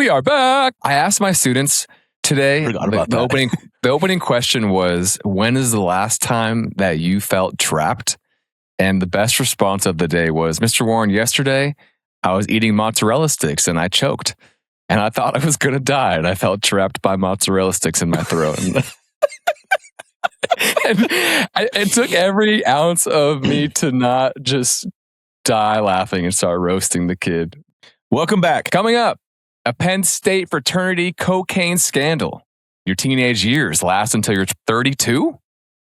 We are back. I asked my students today, the opening question was, when is the last time that you felt trapped? And the best response of the day was, Mr. Warren, yesterday I was eating mozzarella sticks and I choked. And I thought I was going to die. And I felt trapped by mozzarella sticks in my throat. It took every ounce of me to not just die laughing and start roasting the kid. Welcome back. Coming up, a Penn State fraternity cocaine scandal. Your teenage years last until you're 32?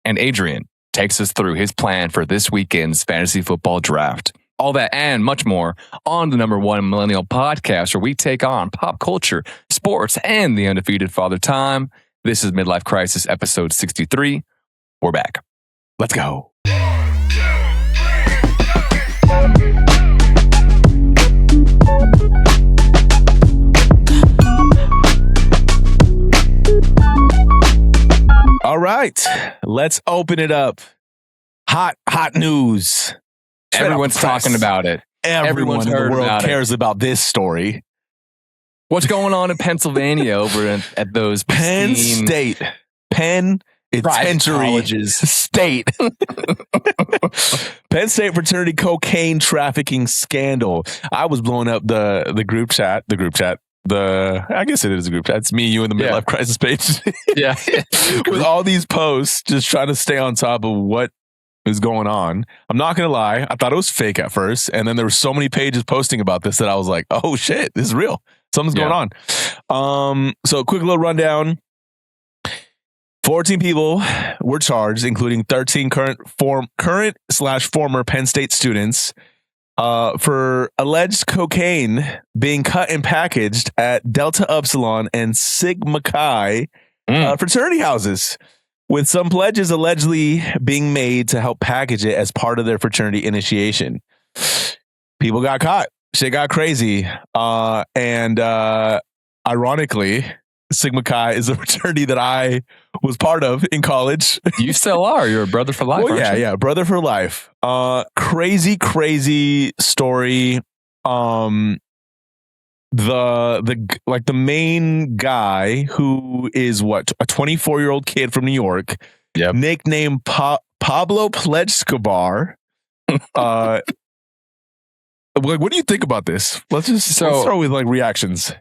And Adrian takes us through his plan for this weekend's fantasy football draft. All that and much more on the #1 Millennial podcast, where we take on pop culture, sports, and the undefeated Father Time. This is Midlife Crisis, episode 63. We're back. Let's go. All right, let's open it up. Hot news. Everyone's talking about it. Everyone in the world cares about this story. What's going on in Pennsylvania over at those Penn State? Penitentiary State. Penn State fraternity cocaine trafficking scandal. I was blowing up the group chat. I guess it is a group chat. It's me, you, and the Midlife Crisis page. Yeah. With all these posts, just trying to stay on top of what is going on. I'm not going to lie. I thought it was fake at first. And then there were so many pages posting about this that I was like, oh shit, this is real. Something's going on. So a quick little rundown. 14 people were charged, including 13 current/former Penn State students, for alleged cocaine being cut and packaged at Delta Upsilon and Sigma Chi fraternity houses, with some pledges allegedly being made to help package it as part of their fraternity initiation. People got caught. Shit got crazy. And ironically, Sigma Chi is a fraternity that I was part of in college. You still are. You're a brother for life. Well, yeah, brother for life. Crazy story. The main guy, who is a 24-year-old kid from New York, nicknamed Pablo Plejskobar. What do you think about this? Let's start with wereactions.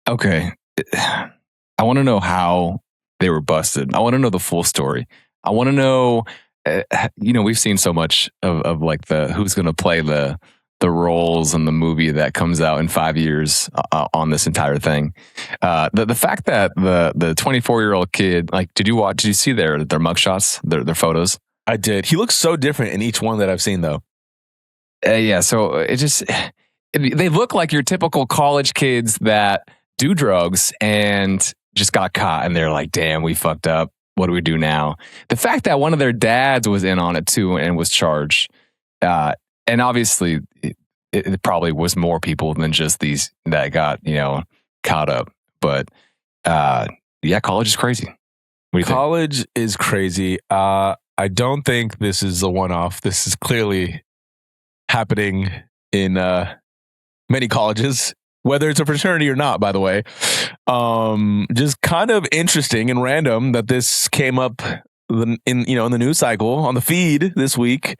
Okay. I want to know how they were busted. I want to know the full story. I want to know, we've seen so much of who's going to play the roles in the movie that comes out in 5 years on this entire thing. The fact that the 24-year-old kid, did you see their mugshots, their photos? I did. He looks so different in each one that I've seen though. So they look like your typical college kids that do drugs and just got caught, and they're like, damn, we fucked up. What do we do now? The fact that one of their dads was in on it too and was charged, and obviously it probably was more people than just these that got, caught up. But college is crazy. What do you think? College is crazy. I don't think this is a one-off. This is clearly happening in many colleges, whether it's a fraternity or not, by the way. Just kind of interesting and random that this came up in the news cycle on the feed this week.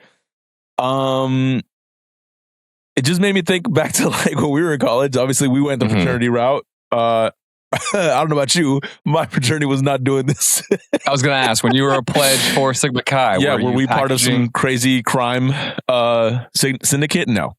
It just made me think back to when we were in college. Obviously, we went the fraternity route. I don't know about you. My fraternity was not doing this. I was going to ask, when you were a pledge for Sigma Chi, were we part of some crazy crime syndicate? No.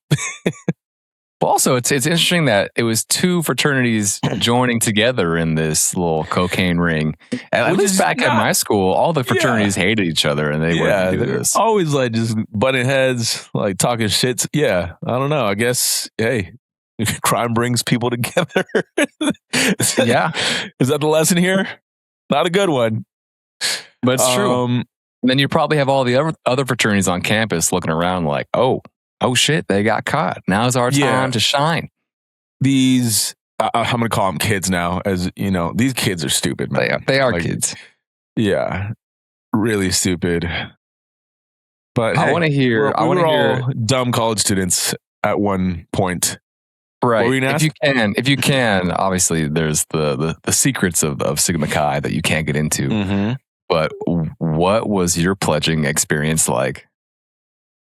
Well, also, it's interesting that it was two fraternities joining together in this little cocaine ring. At least back at my school, all the fraternities hated each other, and they wouldn't do this. Always just butting heads, talking shit. Yeah, I don't know. I guess, hey, crime brings people together. Yeah. Is that the lesson here? Not a good one. But it's true. And then you probably have all the other fraternities on campus looking around like, oh shit, they got caught. Now's our time to shine. These, I'm going to call them kids now, as you know, these kids are stupid, man. They are kids. Yeah. Really stupid. But I want to hear. We were all dumb college students at one point. Right. What were you gonna ask? If you can, obviously there's the secrets of Sigma Chi that you can't get into. Mm-hmm. But what was your pledging experience like?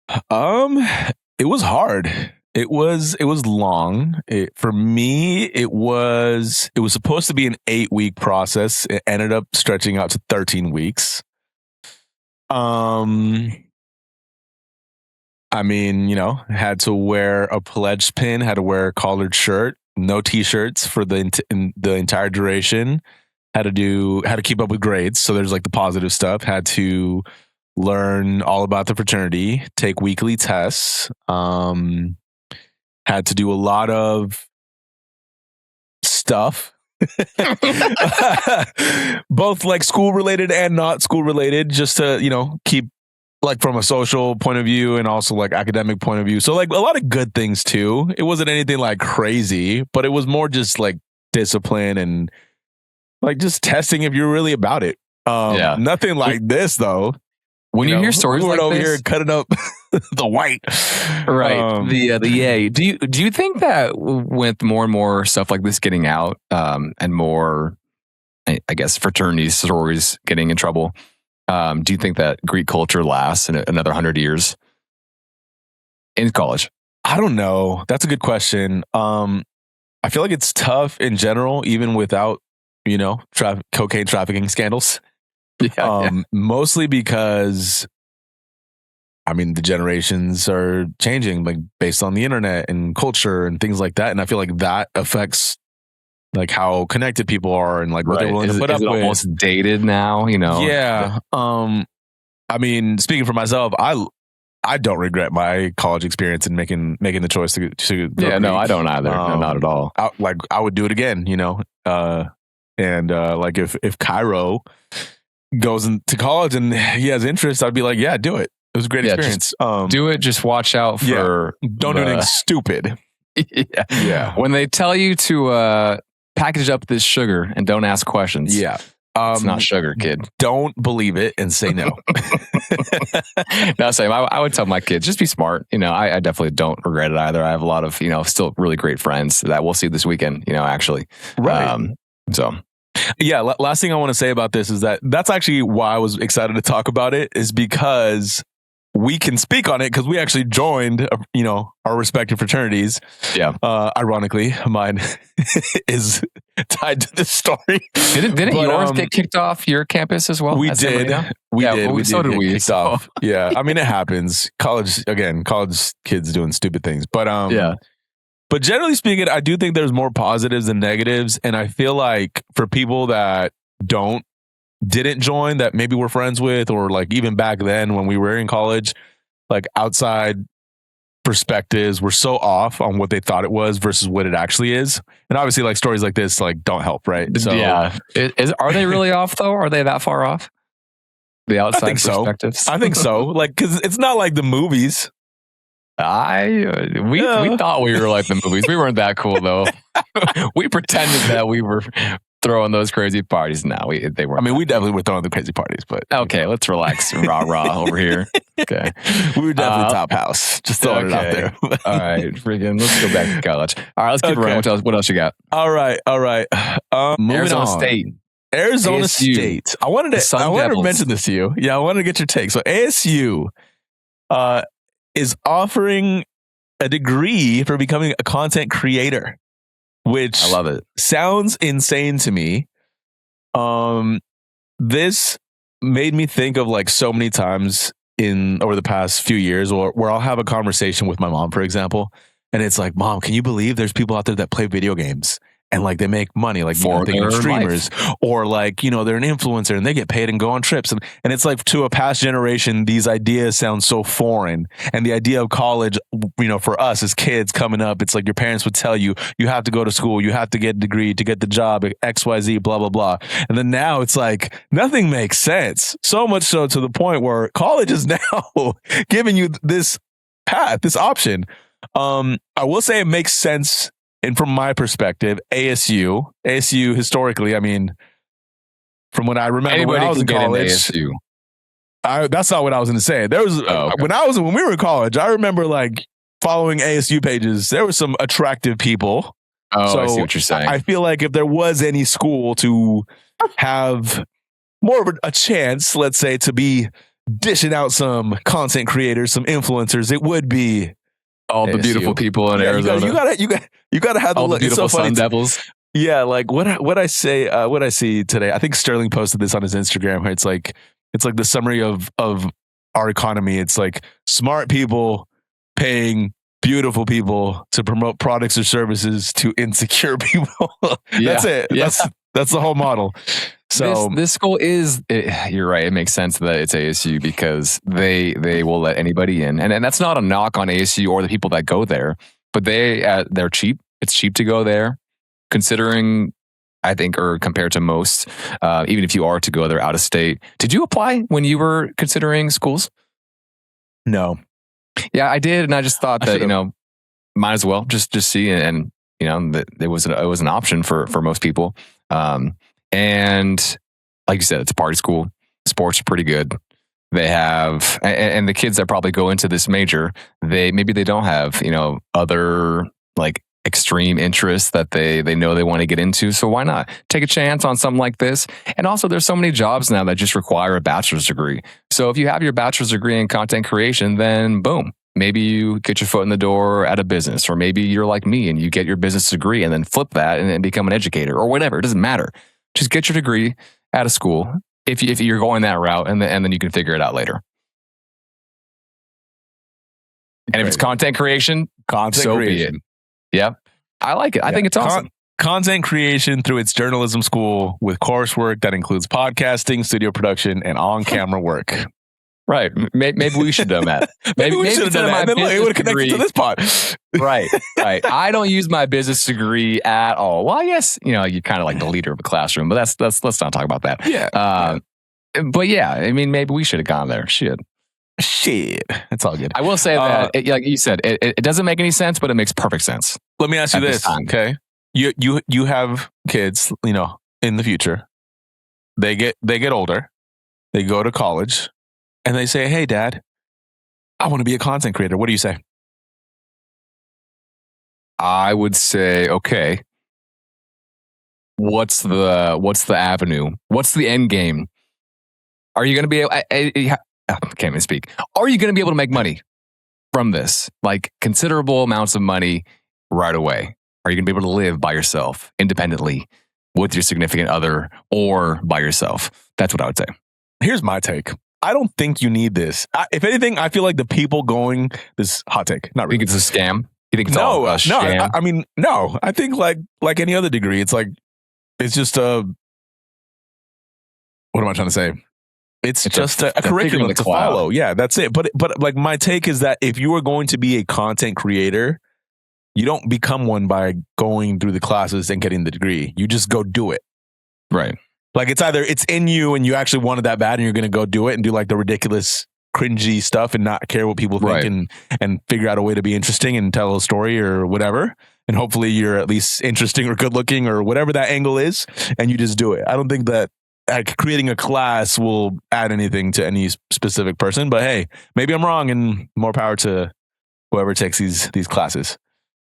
It was hard. It was long. For me, it was supposed to be an 8-week process. It ended up stretching out to 13 weeks. I mean, had to wear a pledge pin, had to wear a collared shirt, no t-shirts for the entire duration. Had to keep up with grades. So there's like the positive stuff. Had to learn all about the fraternity, take weekly tests. Had to do a lot of stuff. Both like school related and not school related, just to, keep like from a social point of view and also like academic point of view. So like a lot of good things too. It wasn't anything like crazy, but it was more just like discipline and like just testing if you're really about it. Nothing like this though. When you hear stories we like over this, here cutting up the white, right? The yay. Do you think that with more and more stuff like this getting out, and more, I guess, fraternity stories getting in trouble, do you think that Greek culture lasts in another 100 years in college? I don't know. That's a good question. I feel like it's tough in general, even without cocaine trafficking scandals. Mostly because, I mean, the generations are changing, like based on the internet and culture and things like that. And I feel like that affects like how connected people are and like what they're willing to put up with. Almost dated now, Yeah. I mean, speaking for myself, I don't regret my college experience and making the choice to yeah, no, I don't either. No, not at all. I would do it again, and like if Cairo goes into college and he has interest, I'd be like, yeah, do it. It was a great experience. Do it. Just watch out for don't do anything stupid. Yeah. When they tell you to package up this sugar and don't ask questions. Yeah. It's not sugar, kid. Don't believe it and say no. No, same. I would tell my kids, just be smart. I definitely don't regret it either. I have a lot of, still really great friends that we'll see this weekend, actually. Right. So. Yeah. Last thing I want to say about this is that's actually why I was excited to talk about it, is because we can speak on it because we actually joined, our respective fraternities. Yeah. Ironically, mine is tied to this story. Didn't yours get kicked off your campus as well? We did. We did. So did we. Kicked off. Yeah. I mean, it happens. College kids doing stupid things. But yeah. But generally speaking, I do think there's more positives than negatives. And I feel like for people that didn't join, that maybe we're friends with, or like even back then when we were in college, like outside perspectives were so off on what they thought it was versus what it actually is. And obviously like stories like this like don't help, right? So yeah. Are they really off though? Are they that far off? The outside perspectives? I think so. Like, cause it's not like the movies. We thought we were like the movies. We weren't that cool though. We pretended that we were throwing those crazy parties. No, they weren't. I mean, we definitely were throwing the crazy parties, but okay, let's relax. Rah over here. Okay, we were definitely top house. Just throwing it out there. All right, freaking. Let's go back to college. All right, let's keep running. What else you got? All right. Arizona State. Arizona ASU. State. I wanted to mention this to you. Yeah, I wanted to get your take. So ASU is offering a degree for becoming a content creator, which I love it. Sounds insane to me. This made me think of like so many times over the past few years where I'll have a conversation with my mom, for example, and it's like, Mom, can you believe there's people out there that play video games? And like they make money, like thinking streamers, or like, they're an influencer and they get paid and go on trips. And it's like, to a past generation, these ideas sound so foreign. And the idea of college, for us as kids coming up, it's like your parents would tell you, you have to go to school, you have to get a degree to get the job, XYZ, blah, blah, blah. And then now it's like nothing makes sense. So much so to the point where college is now giving you this path, this option. I will say it makes sense. And from my perspective, ASU historically, I mean, from what I remember when I was in college, that's not what I was going to say. There was when we were in college, I remember like following ASU pages, there were some attractive people. Oh, so I see what you're saying. I feel like if there was any school to have more of a chance, let's say, to be dishing out some content creators, some influencers, it would be all the beautiful people in Arizona. You gotta have all the beautiful so Sun Devils. Yeah, like what I see today. I think Sterling posted this on his Instagram. It's like the summary of our economy. It's like smart people paying beautiful people to promote products or services to insecure people. That's it. Yeah. That's the whole model. So this school you're right. It makes sense that it's ASU because they will let anybody in, and that's not a knock on ASU or the people that go there, but they're cheap. It's cheap to go there, considering I think, or compared to most, even if you are to go there out of state. Did you apply when you were considering schools? No. Yeah, I did, and I just thought that might as well just see, and that it was an option for most people. And like you said, it's a party school. Sports are pretty good. They have, and the kids that probably go into this major, maybe they don't have other like extreme interests that they know they want to get into. So why not take a chance on something like this? And also, there's so many jobs now that just require a bachelor's degree. So if you have your bachelor's degree in content creation, then boom, maybe you get your foot in the door at a business, or maybe you're like me and you get your business degree and then flip that and then become an educator or whatever. It doesn't matter. Just get your degree at a school if you're going that route, and then you can figure it out later. And if it's content creation, be it. Yeah, I like it. I think it's awesome. Content creation through its journalism school with coursework that includes podcasting, studio production, and on-camera work. Right. Maybe we should have done that. Maybe we should have done that. And then it would have connected to this pod. Right. I don't use my business degree at all. Well, I guess, you're kind of like the leader of a classroom, but let's not talk about that. Yeah. But yeah, I mean, maybe we should have gone there. Shit. It's all good. I will say that, like you said, it doesn't make any sense, but it makes perfect sense. Let me ask you this, okay? You have kids, in the future. They get older. They go to college. And they say, "Hey, Dad, I want to be a content creator." What do you say? I would say, okay, what's the avenue? What's the end game? Are you going to be able? I can't even speak. Are you going to be able to make money from this? Like considerable amounts of money right away? Are you going to be able to live by yourself, independently, with your significant other, or by yourself? That's what I would say. Here's my take. I don't think you need this. If anything, I feel like the people going this hot take. Not really. You think it's a scam? You think it's all a scam? I mean, no. I think like any other degree, it's just a. What am I trying to say? It's just a curriculum to follow. Yeah, that's it. But like my take is that if you are going to be a content creator, you don't become one by going through the classes and getting the degree. You just go do it. Right. Like it's either it's in you and you actually wanted that bad and you're going to go do it and do like the ridiculous, cringy stuff and not care what people think and figure out a way to be interesting and tell a story or whatever. And hopefully you're at least interesting or good looking or whatever that angle is. And you just do it. I don't think that creating a class will add anything to any specific person. But hey, maybe I'm wrong, and more power to whoever takes these classes.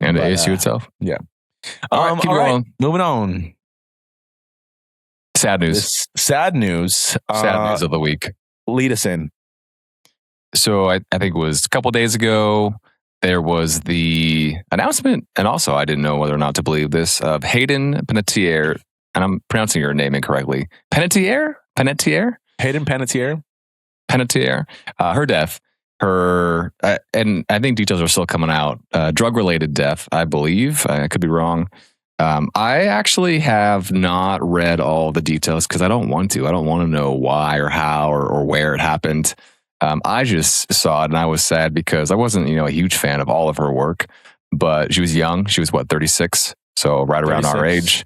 And the ASU itself. Yeah. All right, keep going. Moving on. Sad news. Sad news of the week. Lead us in. So I think it was a couple days ago, there was the announcement, and also I didn't know whether or not to believe this, of Hayden Panettiere, and I'm pronouncing your name incorrectly. Panettiere? Hayden Panettiere? Her death. And I think details are still coming out. Drug-related death, I believe. I could be wrong. I actually have not read all the details because I don't want to. I don't want to know why or how or where it happened. I just saw it and I was sad because I wasn't, a huge fan of all of her work, but she was young. She was 36? So right around 36. Our age.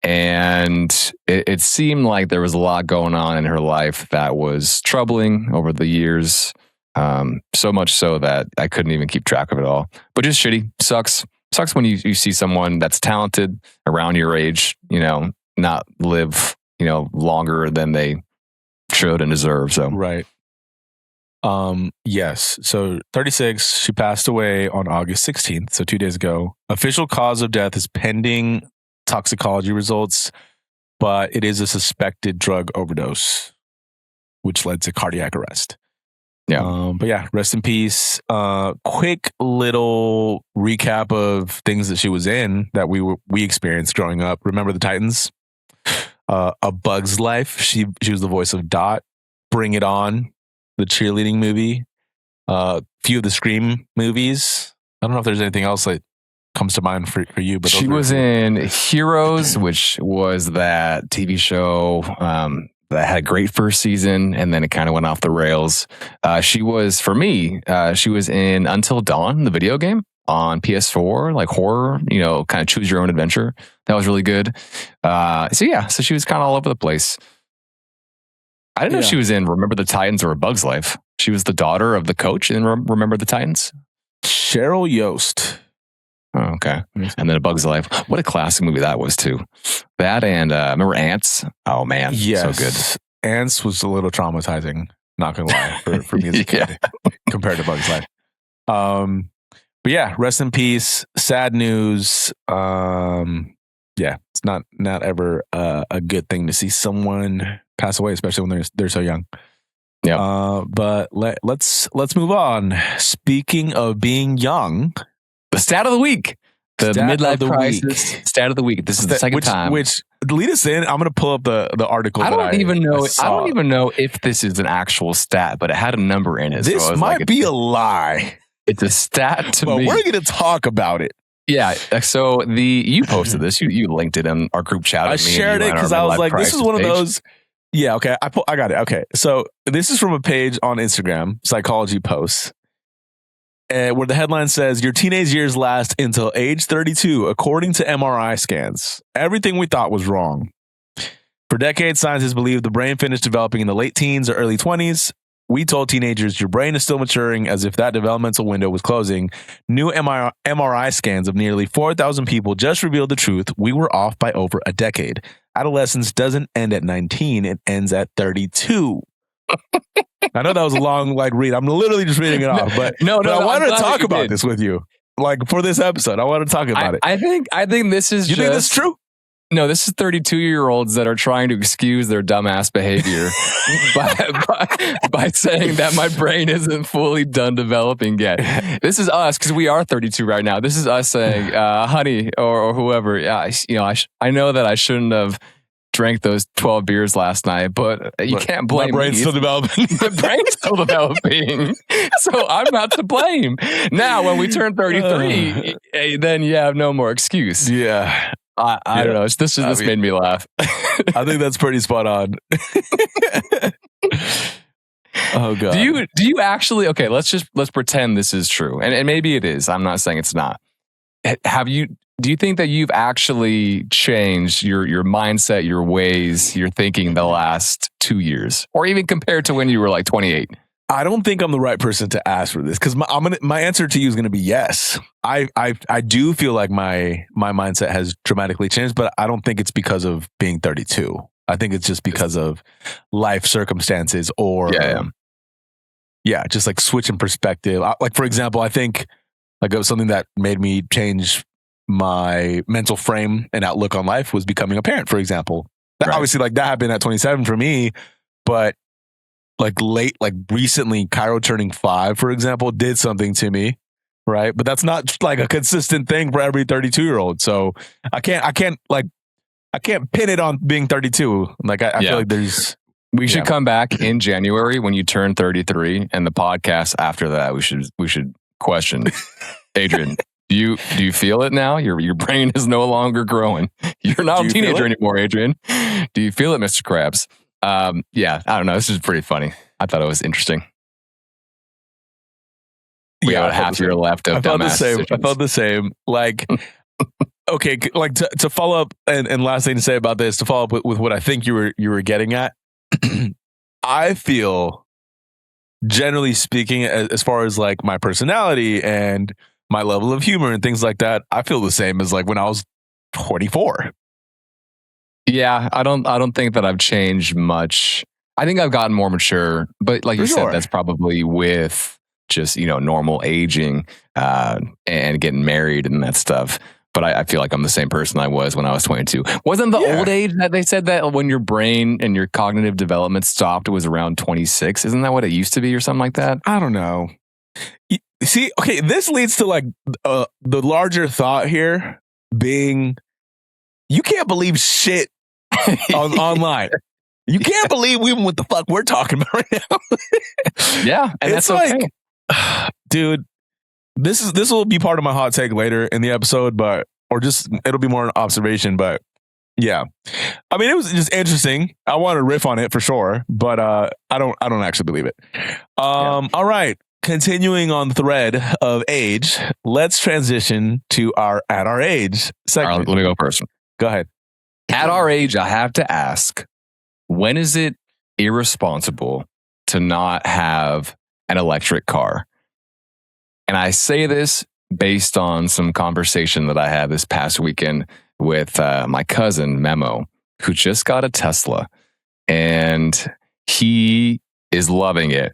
And it seemed like there was a lot going on in her life that was troubling over the years. So much so that I couldn't even keep track of it all. But just shitty. Sucks when you see someone that's talented around your age, not live, longer than they should and deserve. So right. Yes. So 36, she passed away on August 16th, so 2 days ago. Official cause of death is pending toxicology results, but it is a suspected drug overdose, which led to cardiac arrest. Yeah. But yeah, rest in peace. Quick little recap of things that she was in that we experienced growing up. Remember the Titans? A Bug's Life. She was the voice of Dot. Bring It On, the cheerleading movie. Few of the Scream movies. I don't know if there's anything else that comes to mind for you, but she was in Heroes, which was that TV show that had a great first season, and then it kind of went off the rails. She was, for me, she was in Until Dawn, the video game on PS4, like horror, kind of choose your own adventure. That was really good. So she was kind of all over the place. I didn't know she was in Remember the Titans or A Bug's Life. She was the daughter of the coach in Remember the Titans. Cheryl Yost. Oh, okay. And then A Bug's Life. What a classic movie that was too. That and remember Ants? Oh man, so good. Ants was a little traumatizing, not gonna lie, for me as a kid compared to Bug's Life. But yeah, rest in peace. Sad news. It's not ever a good thing to see someone pass away, especially when they're so young. Yeah. But let's move on. Speaking of being young, the stat of the week, the midlife crisis stat of the week. This is the second time. Which lead us in. I'm going to pull up the article. I don't even know if this is an actual stat, but it had a number in it. This might be a lie. It's a stat to me. We're going to talk about it. Yeah. So you posted this. You linked it in our group chat. I shared it because I was like, this is one of those. Yeah. Okay. I got it. Okay. So this is from a page on Instagram, Psychology Posts, where the headline says, your teenage years last until age 32, according to MRI scans. Everything we thought was wrong. For decades, scientists believed the brain finished developing in the late teens or early 20s. We told teenagers your brain is still maturing as if that developmental window was closing. New MRI scans of nearly 4,000 people just revealed the truth. We were off by over a decade. Adolescence doesn't end at 19. It ends at 32. I know that was a long read. I'm literally just reading it off, but I wanted to talk about this with you. For this episode, I want to talk about it. I think this is. You think this is true? No, this is 32-year-olds that are trying to excuse their dumbass behavior by saying that my brain isn't fully done developing yet. This is us because we are 32 right now. This is us saying, honey, or whoever. Yeah, I know that I shouldn't have drank those 12 beers last night, but you can't blame me. My brain's still developing. The brain's still developing. So I'm not to blame. Now, when we turn 33, then you have no more excuse. Yeah. I don't know. This made me laugh. I think that's pretty spot on. Oh god. Do you actually? Okay, let's pretend this is true, and maybe it is. I'm not saying it's not. Do you think that you've actually changed your mindset, your ways, your thinking the last 2 years, or even compared to when you were 28? I don't think I'm the right person to ask for this because my answer to you is going to be yes. I do feel like my mindset has dramatically changed, but I don't think it's because of being 32. I think it's just because of life circumstances or just switching perspective. For example, I think it was something that made me change my mental frame and outlook on life was becoming a parent, for example. Obviously, that happened at 27 for me, but recently, Cairo turning 5, for example, did something to me, right? But that's not a consistent thing for every 32-year-old. So I can't pin it on being 32. I feel like there's. We should come back in January when you turn 33, and the podcast after that we should question, Adrian. Do you feel it now? Your brain is no longer growing. You're not a teenager anymore, Adrian. Do you feel it, Mr. Krabs? I don't know. This is pretty funny. I thought it was interesting. We got half year left of dumbass. I felt the same. Okay, to follow up, and last thing to say about this, to follow up with what I think you were getting at. I feel, generally speaking, as far as my personality and my level of humor and things like that, I feel the same as when I was 24. Yeah, I don't think that I've changed much. I think I've gotten more mature, but like For you sure. said, that's probably with just, normal aging and getting married and that stuff. But I feel like I'm the same person I was when I was 22. Wasn't the old age that they said that when your brain and your cognitive development stopped was around 26? Isn't that what it used to be or something like that? I don't know. See, okay, this leads to like the larger thought here being you can't believe shit online. You can't believe even what the fuck we're talking about right now. Yeah, and it's that's okay. Dude, this will be part of my hot take later in the episode, or just it'll be more an observation, but yeah. I mean, it was just interesting. I want to riff on it for sure, but I don't actually believe it. All right. Continuing on the thread of age, let's transition to our at our age segment. All right, let me go first. Go ahead. At our age, I have to ask, when is it irresponsible to not have an electric car? And I say this based on some conversation that I had this past weekend with my cousin, Memo, who just got a Tesla. And he is loving it.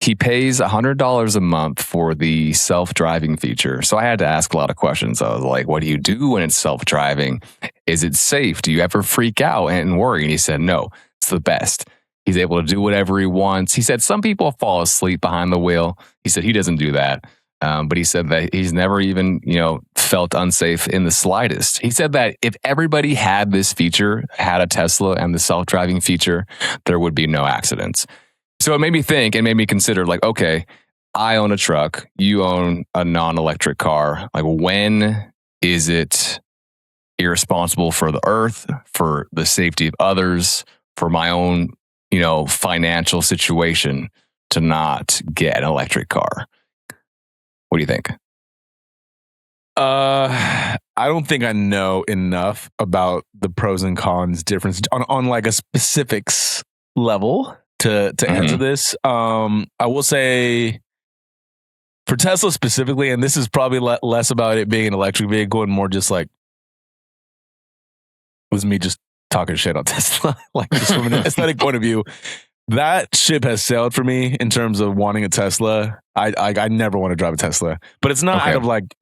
He pays $100 a month for the self-driving feature. So I had to ask a lot of questions. I was like, what do you do when it's self-driving? Is it safe? Do you ever freak out and worry? And he said, no, it's the best. He's able to do whatever he wants. He said some people fall asleep behind the wheel. He said he doesn't do that. But he said that he's never even, felt unsafe in the slightest. He said that if everybody had this feature, had a Tesla and the self-driving feature, there would be no accidents. So it made me think and made me consider, like, okay, I own a truck. You own a non-electric car. Like, when is it irresponsible for the earth, for the safety of others, for my own, financial situation to not get an electric car? What do you think? I don't think I know enough about the pros and cons difference on like a specifics level to answer this. I will say for Tesla specifically, and this is probably less about it being an electric vehicle and more just like was me just talking shit on Tesla, like just from an aesthetic point of view. That ship has sailed for me in terms of wanting a Tesla. I never want to drive a Tesla, but it's not out of like.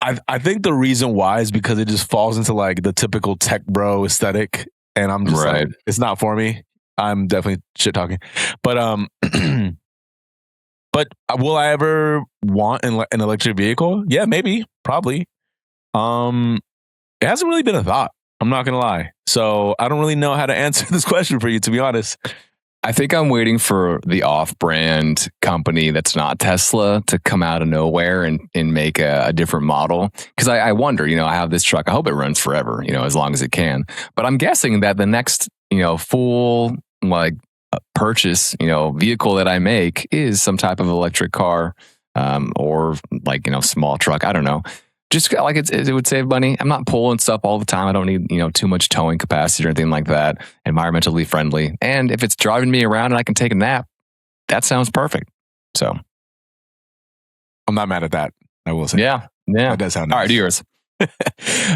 I think the reason why is because it just falls into like the typical tech bro aesthetic, and I'm just like, it's not for me. I'm definitely shit talking, but but will I ever want an electric vehicle? Yeah, maybe, probably. It hasn't really been a thought. I'm not gonna lie, so I don't really know how to answer this question for you, to be honest. I think I'm waiting for the off-brand company that's not Tesla to come out of nowhere and make a different model. Because I wonder, I have this truck. I hope it runs forever, as long as it can. But I'm guessing that the next, full like purchase, vehicle that I make is some type of electric car or like, small truck. I don't know. Just like it would save money. I'm not pulling stuff all the time. I don't need, too much towing capacity or anything like that. Environmentally friendly. And if it's driving me around and I can take a nap, that sounds perfect. So I'm not mad at that. I will say. Yeah. That does sound nice. All right, do yours.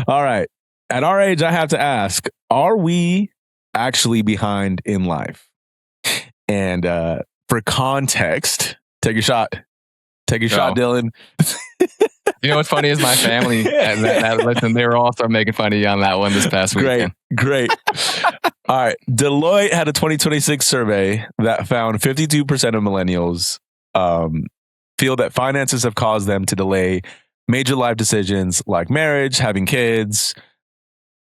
All right. At our age, I have to ask, are we actually behind in life? And for context, take your shot. Take your shot, Dylan. You know what's funny is my family, listen, they were all start making fun of you on that one this past weekend. Great. All right. Deloitte had a 2026 survey that found 52% of millennials feel that finances have caused them to delay major life decisions like marriage, having kids,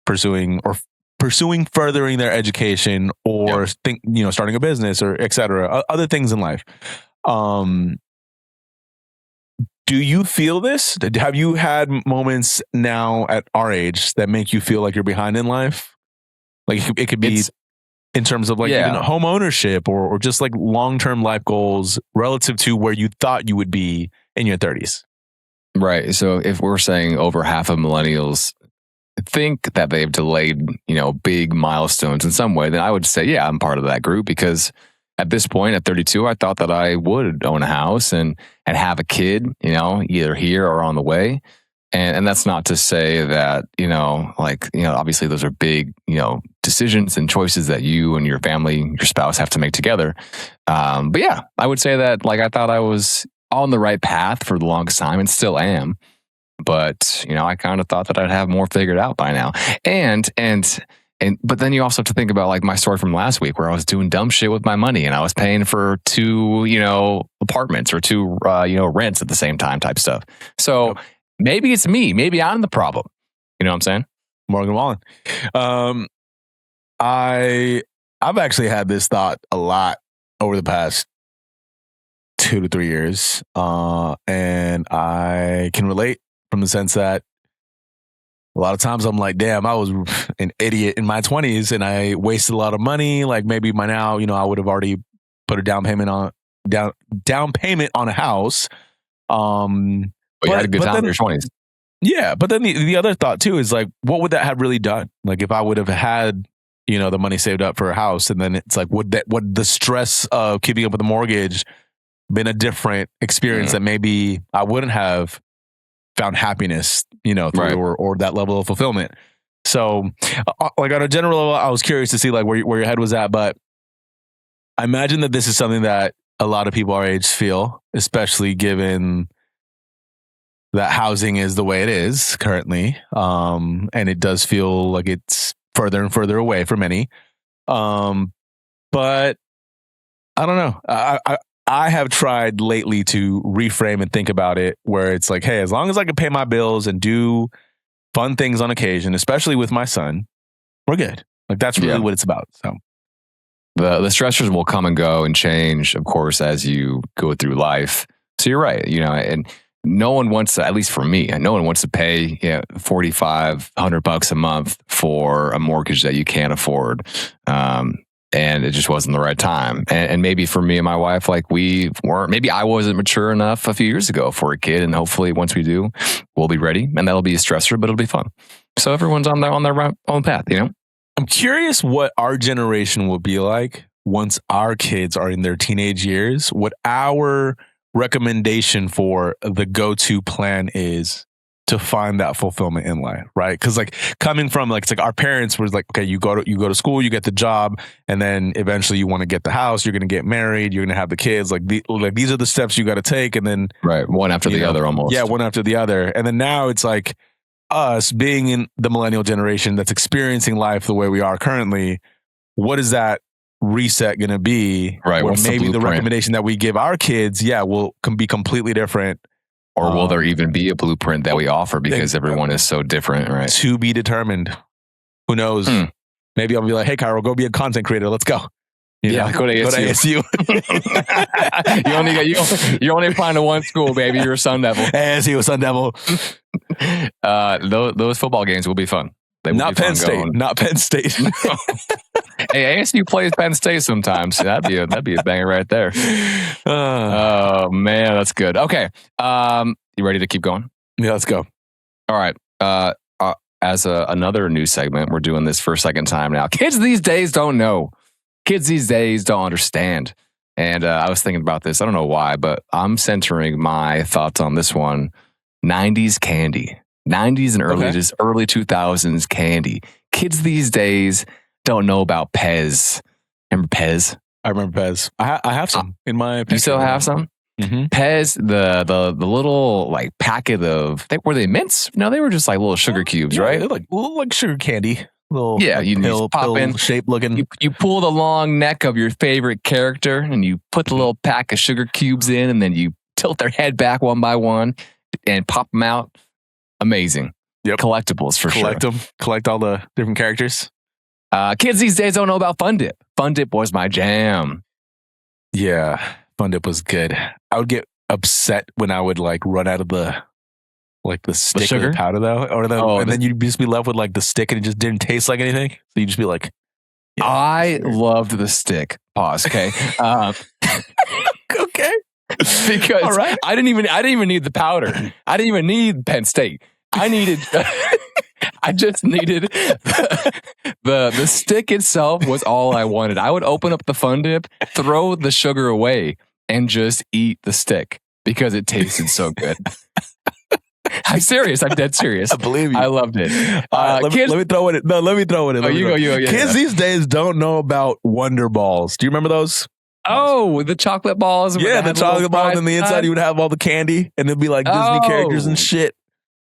pursuing furthering their education, or starting a business, or etc. Other things in life. Do you feel this? Have you had moments now at our age that make you feel like you're behind in life? Like it could be in terms of like even home ownership or just like long-term life goals relative to where you thought you would be in your 30s. Right. So if we're saying over half of millennials think that they've delayed, big milestones in some way, then I would say, yeah, I'm part of that group, because at this point, at 32, I thought that I would own a house and have a kid, either here or on the way. And that's not to say that, obviously those are big, decisions and choices that you and your family, your spouse have to make together. But yeah, I would say that I thought I was on the right path for the longest time and still am. But, I kind of thought that I'd have more figured out by now. But then you also have to think about my story from last week where I was doing dumb shit with my money and I was paying for 2, apartments or 2, rents at the same time type stuff. So maybe it's me. Maybe I'm the problem. You know what I'm saying? Morgan Wallen. I've actually had this thought a lot over the past 2 to 3 years. And I can relate from the sense that a lot of times I'm like, damn, I was an idiot in my 20s and I wasted a lot of money. Like maybe by now, I would have already put a down payment on a house. But you had a good time in your 20s. Yeah. But then the other thought too is what would that have really done? Like if I would have had, the money saved up for a house, and then it's would the stress of keeping up with the mortgage been a different experience that maybe I wouldn't have found happiness, through right. or that level of fulfillment. So on a general level, I was curious to see where your head was at, but I imagine that this is something that a lot of people our age feel, especially given that housing is the way it is currently. And it does feel like it's further and further away for many. But I don't know. I have tried lately to reframe and think about it where it's hey, as long as I can pay my bills and do fun things on occasion, especially with my son, we're good. That's really what it's about. So the stressors will come and go and change, of course, as you go through life. So you're right, and no one wants to, at least for me, no one wants to pay $4,500 a month for a mortgage that you can't afford. And it just wasn't the right time. And maybe for me and my wife, maybe I wasn't mature enough a few years ago for a kid. And hopefully once we do, we'll be ready. And that'll be a stressor, but it'll be fun. So everyone's on their own path, I'm curious what our generation will be like once our kids are in their teenage years, what our recommendation for the go-to plan is to find that fulfillment in life, right? Because coming from it's our parents was okay, you go to school, you get the job, and then eventually you want to get the house, you're going to get married, you're going to have the kids. These are the steps you got to take, and then right, one after the other, almost. Yeah, one after the other, and then now it's us being in the millennial generation that's experiencing life the way we are currently. What is that reset going to be? Right. Where maybe the recommendation that we give our kids, can be completely different. Or will there even be a blueprint that we offer because everyone is so different, right? To be determined. Who knows? Maybe I'll be hey, Cairo, go be a content creator. Let's go. Go to ASU. you only applying to one school, baby. You're a Sun Devil. ASU, Sun Devil. Those football games will be fun. Not Penn State. Not Penn State. Hey, ASU plays Penn State sometimes. That'd be a banger right there. Oh man, that's good. Okay, you ready to keep going? Yeah, let's go. All right. As another new segment, we're doing this for a second time now. Kids these days don't know. Kids these days don't understand. And I was thinking about this. I don't know why, but I'm centering my thoughts on this one. 90s candy. 90s and early 2000s candy. Kids these days don't know about Pez. Remember Pez? I remember Pez. I have some in my. You still have some? Mm-hmm. Pez, the little packet of were they mints? No, they were just little sugar cubes, right? They're like sugar candy. Little you pill pop in shape looking. You pull the long neck of your favorite character and you put the little pack of sugar cubes in, and then you tilt their head back one by one and pop them out. Amazing. Yep. Collectibles for sure. Collect them. Collect all the different characters. Kids these days don't know about Fun Dip. Fun Dip was my jam. Yeah, Fun Dip was good. I would get upset when I would run out of the stick sugar? of the powder though, and then you'd just be left with the stick and it just didn't taste like anything. So you'd just be I loved the stick. Pause. Okay. Okay. Because all right. I didn't even need the powder. I didn't even need Penn State. I just needed the stick itself was all I wanted. I would open up the Fun Dip, throw the sugar away, and just eat the stick because it tasted so good. I'm serious. I'm dead serious. I believe you. I loved it. Let me throw it in. No, let me throw it in. Oh, you go. Kids these days don't know about Wonder Balls. Do you remember those? Oh, the chocolate balls. Yeah, the chocolate balls on the inside. You would have all the candy, and it'd be like Disney characters and shit.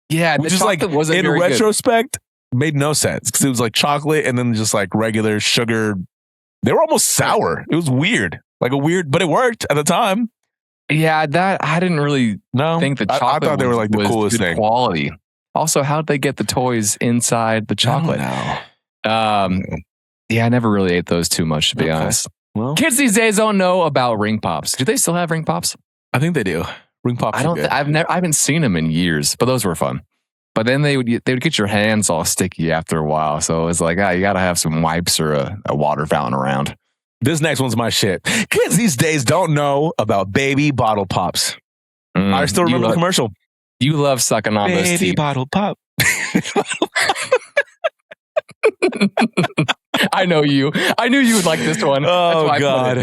Yeah, which is like wasn't in retrospect made no sense because it was like chocolate and then just like regular sugar. They were almost sour. It was weird, but it worked at the time. Yeah, that I didn't really think the chocolate. I thought they were like the coolest thing. Quality. Also, how'd they get the toys inside the chocolate? Yeah, I never really ate those too much, to be honest. Well, kids these days don't know about ring pops. Do they still have ring pops? I think they do. Ring pops. I haven't seen them in years, but those were fun. But then they would get your hands all sticky after a while. So it was like, you got to have some wipes or a water fountain around. This next one's my shit. Kids these days don't know about baby bottle pops. I still remember the commercial. You love sucking on those teeth. Baby bottle pop. I know you. I knew you would like this one. Oh, God.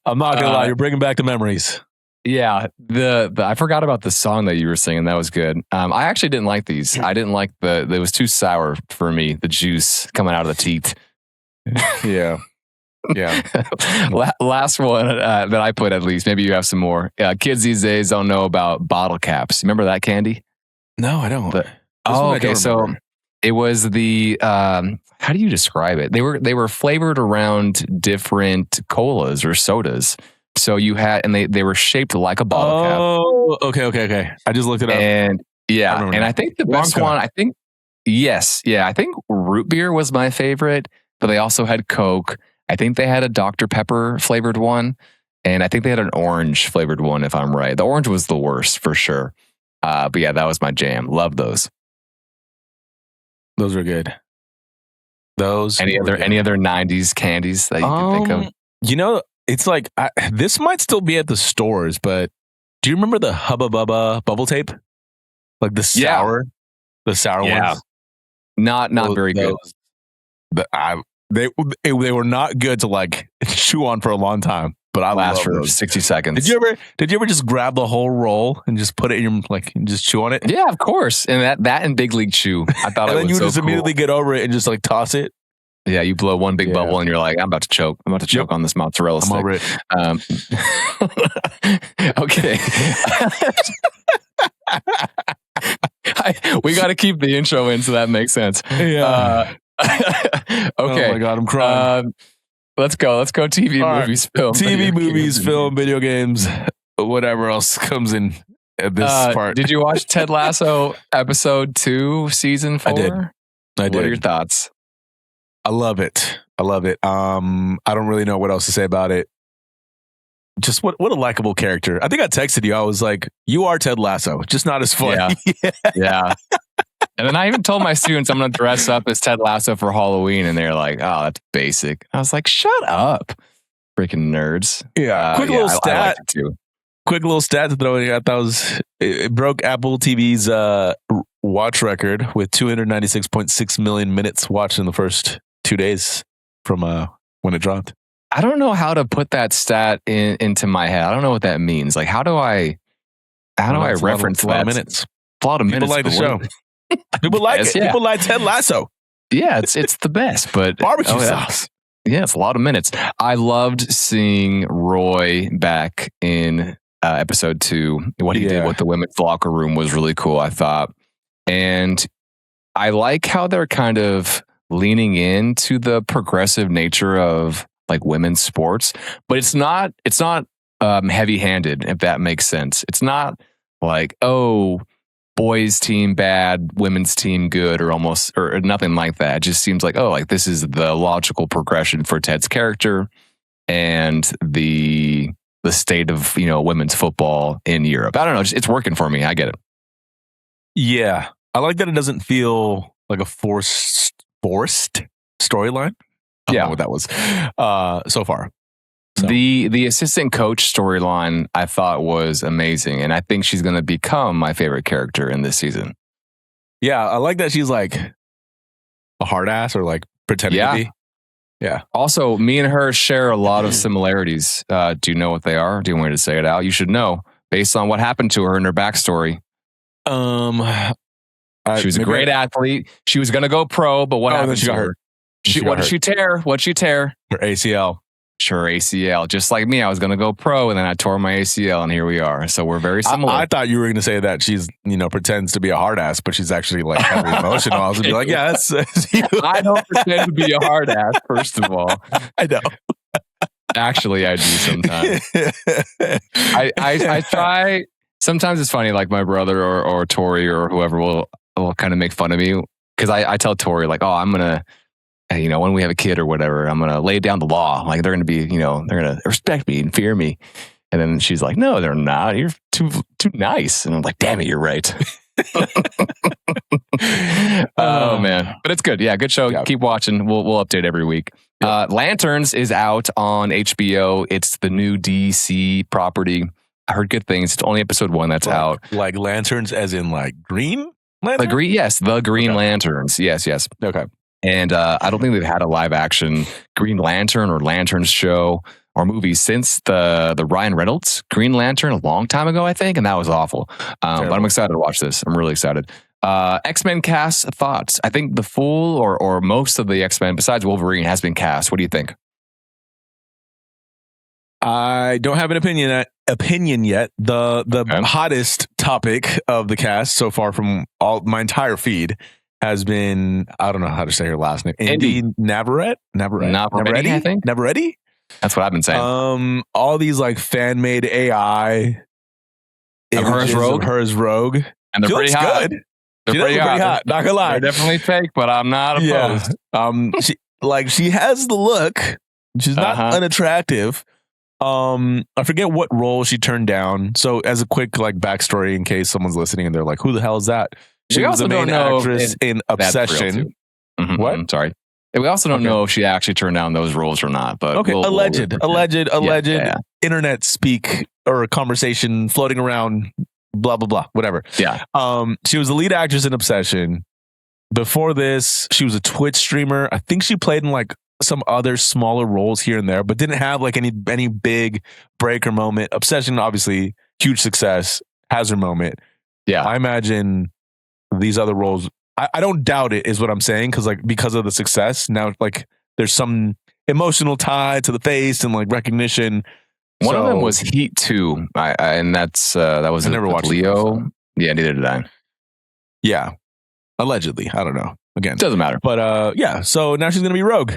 I'm not going to lie. You're bringing back the memories. Yeah. I forgot about the song that you were singing. That was good. I actually didn't like these. I didn't like it was too sour for me, the juice coming out of the teeth. Yeah. Yeah. Last one that I put, at least. Maybe you have some more. Kids these days don't know about bottle caps. Remember that candy? No, I don't. Okay. So it was the how do you describe it? They were flavored around different colas or sodas. So you had, and they were shaped like a bottle cap. Oh, okay. I just looked it up. And yeah, and I think the best one, I think root beer was my favorite, but they also had Coke. I think they had a Dr. Pepper flavored one, and I think they had an orange flavored one, if I'm right. The orange was the worst for sure. But yeah, that was my jam. Love those. Those were good. Any other 90s candies that you can think of? You know, it's like this might still be at the stores, but do you remember the Hubba Bubba bubble tape? Like the sour ones? Not very good. They were not good to like chew on for a long time, but I last for 60 seconds. Did you ever just grab the whole roll and just put it in your and just chew on it? Yeah, of course. And that and Big League Chew. I thought and it then was you so just cool. Immediately get over it and just like toss it. Yeah, you blow one big bubble and you're like, I'm about to choke. I'm about to choke on this mozzarella stick. I'm over it. Okay. We got to keep the intro in so that makes sense. Yeah. Okay. Oh my God, I'm crying. Let's go. TV, movies, film. TV, movies, film, video games, whatever else comes in at this part. Did you watch Ted Lasso episode 2, season 4? I did. What are your thoughts? I love it. I don't really know what else to say about it. Just what a likable character. I think I texted you. I was like, you are Ted Lasso, just not as funny. Yeah. And then I even told my students I'm going to dress up as Ted Lasso for Halloween. And they're like, oh, that's basic. I was like, shut up. Freaking nerds. Yeah. Quick little stat. Quick little stat to throw in. I thought it broke Apple TV's watch record with 296.6 million minutes watched in the first 2 days from when it dropped. I don't know how to put that stat into my head. I don't know what that means. Like, how do I reference that? A lot of minutes. A lot of minutes. People like the show. People like it. Yeah. People like Ted Lasso. Yeah, it's the best. But barbecue sauce. Yeah, it's a lot of minutes. I loved seeing Roy back in episode 2. What he did with the women's locker room was really cool, I thought. And I like how they're kind of leaning into the progressive nature of like women's sports, but it's not heavy-handed, if that makes sense. It's not like, oh, boys team bad, women's team good, or nothing like that. It just seems like, oh, like this is the logical progression for Ted's character and the state of, women's football in Europe. I don't know. It's working for me. I get it. Yeah. I like that it doesn't feel like a forced storyline. I don't know what that was so far. So. The assistant coach storyline I thought was amazing, and I think she's going to become my favorite character in this season. Yeah, I like that she's like a hard ass or like pretending to be. Yeah. Also, me and her share a lot of similarities. Do you know what they are? Do you want me to say it out? You should know based on what happened to her in her backstory. She was a great athlete. She was going to go pro, but what happened? She got hurt. What did she tear? What'd she tear? Her ACL. Sure, ACL. Just like me, I was going to go pro, and then I tore my ACL, and here we are. So we're very similar. I thought you were going to say that she's, pretends to be a hard ass, but she's actually like heavily emotional. I was going to be like, yeah, that's you. I don't pretend to be a hard ass, first of all. I know. Actually, I do sometimes. I try. Sometimes it's funny, like my brother or Tori or whoever will kind of make fun of me because I tell Tori like, oh, I'm gonna, when we have a kid or whatever, I'm gonna lay down the law. Like they're gonna be, they're gonna respect me and fear me. And then she's like, no, they're not. You're too nice. And I'm like, damn it, you're right. Oh man, but it's good. Yeah, good show. Yeah. Keep watching. We'll update every week. Lanterns is out on HBO. It's the new DC property. I heard good things. It's only episode 1 that's out. Like lanterns, as in like green lanterns? The Green Lanterns. Yes. Okay. And I don't think they've had a live action Green Lantern or Lanterns show or movie since the Ryan Reynolds Green Lantern a long time ago, I think, and that was awful. But I'm excited to watch this. I'm really excited. X-Men cast thoughts. I think the full or most of the X-Men besides Wolverine has been cast. What do you think? I don't have an opinion yet. The hottest topic of the cast so far from my entire feed has been, I don't know how to say her last name. Indy Navarrete, I think. Navarrete? That's what I've been saying. All these like fan-made AI of her as Rogue. And they're pretty hot. Good. They're pretty hot. Not gonna lie. They're definitely fake, but I'm not opposed. Yeah. She has the look. She's not unattractive. I forget what role she turned down. So as a quick like backstory in case someone's listening and they're like, who the hell is that? She was the main actress in Obsession. Mm-hmm. What? Sorry. We also don't know if she actually turned down those roles or not. But okay, alleged internet speak or a conversation floating around, blah blah blah, whatever. Yeah. She was the lead actress in Obsession. Before this, she was a Twitch streamer. I think she played in like some other smaller roles here and there, but didn't have like any big breaker moment. Obsession, obviously, huge success, has her moment. Yeah, I imagine these other roles. I don't doubt it, is what I'm saying, because of the success. Now, like, there's some emotional tie to the face and like recognition. One of them was Heat 2, and that was I never watched Leo. Yeah, neither did I. Yeah, allegedly. I don't know. Again, doesn't matter. But yeah. So now she's gonna be Rogue.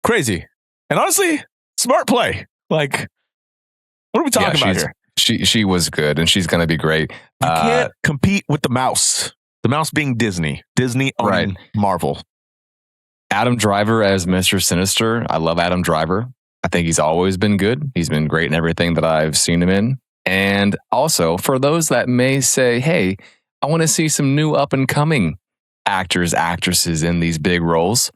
Crazy, and honestly, smart play. Like, what are we talking about here? She was good, and she's gonna be great. You can't compete with the mouse. The mouse being Disney owning Marvel. Adam Driver as Mr. Sinister. I love Adam Driver. I think he's always been good. He's been great in everything that I've seen him in. And also, for those that may say, hey, I want to see some new up and coming actors, actresses in these big roles.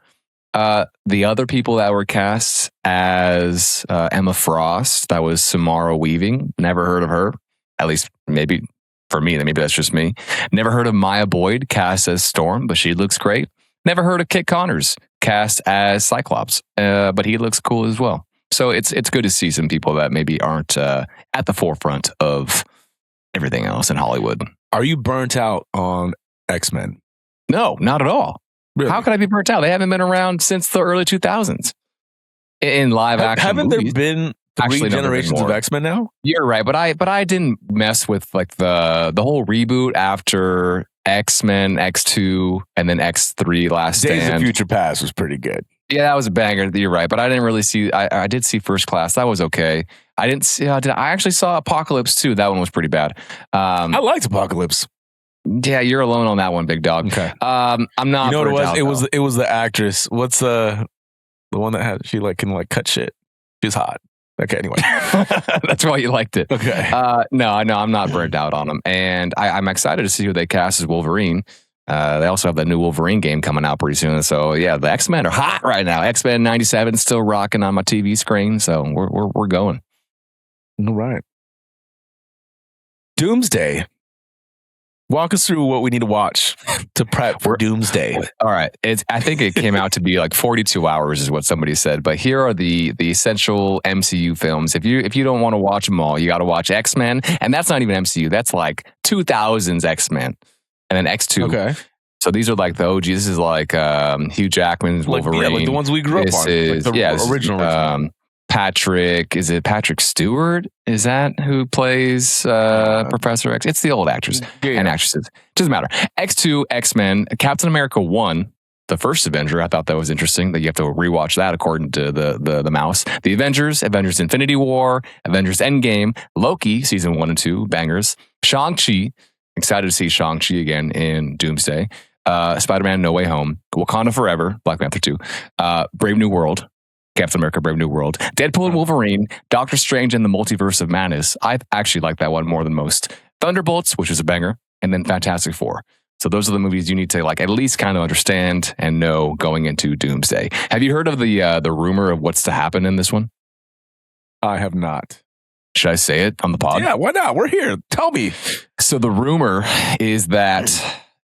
The other people that were cast as Emma Frost, that was Samara Weaving. Never heard of her. At least maybe for me, maybe that's just me. Never heard of Maya Boyd, cast as Storm, but she looks great. Never heard of Kit Connors, cast as Cyclops, but he looks cool as well. So it's good to see some people that maybe aren't at the forefront of everything else in Hollywood. Are you burnt out on X-Men? No, not at all. Really? How could I be burnt out? They haven't been around since the early 2000s in live action. Haven't movies. There been three generations of X-Men now? You're right, but I didn't mess with like the whole reboot after X-Men, X2, and then X3 Last Stand. Days of Future Past was pretty good. Yeah, that was a banger. You're right, but I didn't really see. I did see First Class. That was okay. I didn't see. I actually saw Apocalypse too. That one was pretty bad. I liked Apocalypse. Yeah, you're alone on that one, big dog. Okay. I'm not. You know what it was? It was the actress. What's the one that had she like can like cut shit? She's hot. Okay, anyway. That's why you liked it. Okay. No, I'm not burnt out on them. And I'm excited to see who they cast as Wolverine. They also have that new Wolverine game coming out pretty soon. So yeah, the X-Men are hot right now. X-Men 97 still rocking on my TV screen. So we're going. All right. Doomsday. Walk us through what we need to watch to prep for Doomsday. All right. I think it came out to be like 42 hours is what somebody said. But here are the essential MCU films. If you don't want to watch them all, you got to watch X-Men. And that's not even MCU. That's like 2000s X-Men. And then X2. Okay. So these are like the OGs. This is like Hugh Jackman's Wolverine. Like the ones we grew up on. Is, like the original. Is it Patrick Stewart? Is that who plays Professor X? It's the old actors and actresses. Doesn't matter. X2, X-Men, Captain America 1, the first Avenger. I thought that was interesting that you have to rewatch that according to the mouse. The Avengers, Avengers Infinity War, Avengers Endgame, Loki, season 1 and 2, bangers. Shang-Chi, excited to see Shang-Chi again in Doomsday. Spider-Man No Way Home, Wakanda Forever, Black Panther 2, Brave New World, Captain America Brave New World, Deadpool and Wolverine, Doctor Strange and the Multiverse of Madness. I actually like that one more than most. Thunderbolts, which is a banger, and then Fantastic Four. So those are the movies you need to like at least kind of understand and know going into Doomsday. Have you heard of the rumor of what's to happen in this one? I have not. Should I say it on the pod? Yeah, why not? We're here. Tell me. So the rumor is that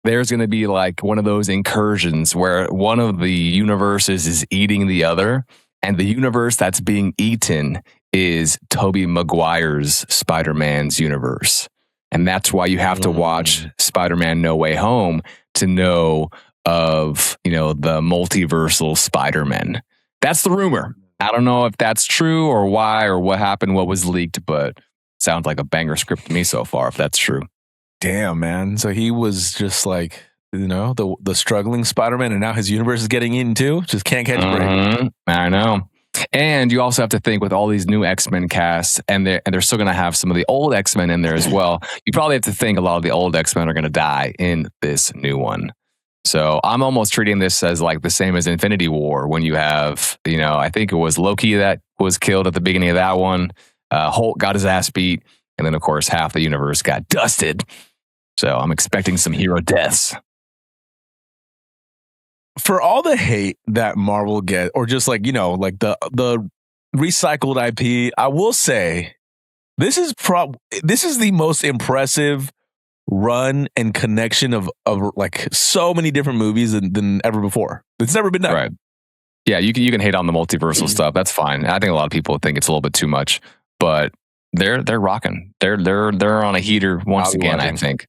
there's going to be like one of those incursions where one of the universes is eating the other. And the universe that's being eaten is Tobey Maguire's Spider-Man's universe. And that's why you have to watch Spider-Man No Way Home to know of, the multiversal Spider-Man. That's the rumor. I don't know if that's true or why or what happened, what was leaked, but sounds like a banger script to me so far, if that's true. Damn, man. So he was just like, the struggling Spider-Man, and now his universe is getting eaten too. Just can't catch a break. I know. And you also have to think with all these new X-Men casts, and they're still going to have some of the old X-Men in there as well. You probably have to think a lot of the old X-Men are going to die in this new one. So I'm almost treating this as like the same as Infinity War when you have, I think it was Loki that was killed at the beginning of that one. Hulk got his ass beat. And then, of course, half the universe got dusted. So I'm expecting some hero deaths. For all the hate that Marvel gets, or just like, like the recycled IP, I will say this is the most impressive run and connection of like so many different movies than ever before. It's never been done. Right. Yeah, you can hate on the multiversal stuff. That's fine. I think a lot of people think it's a little bit too much, but they're rocking. They're on a heater once again, I think.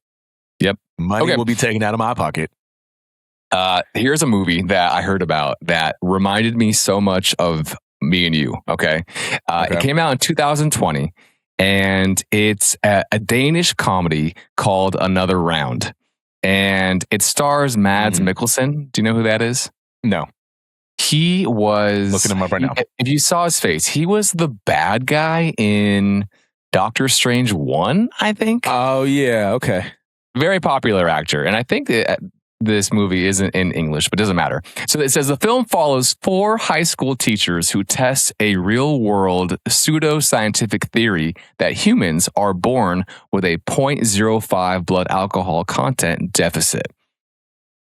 Yep. Money will be taken out of my pocket. Here's a movie that I heard about that reminded me so much of Me and You. Okay. It came out in 2020 and it's a Danish comedy called Another Round. And it stars Mads Mikkelsen. Do you know who that is? No. He was looking him up right now. If you saw his face, he was the bad guy in Doctor Strange 1, I think. Oh, yeah. Okay. Very popular actor. And I think that this movie isn't in English, but it doesn't matter. So it says the film follows 4 high school teachers who test a real world pseudo-scientific theory that humans are born with a 0.05 blood alcohol content deficit.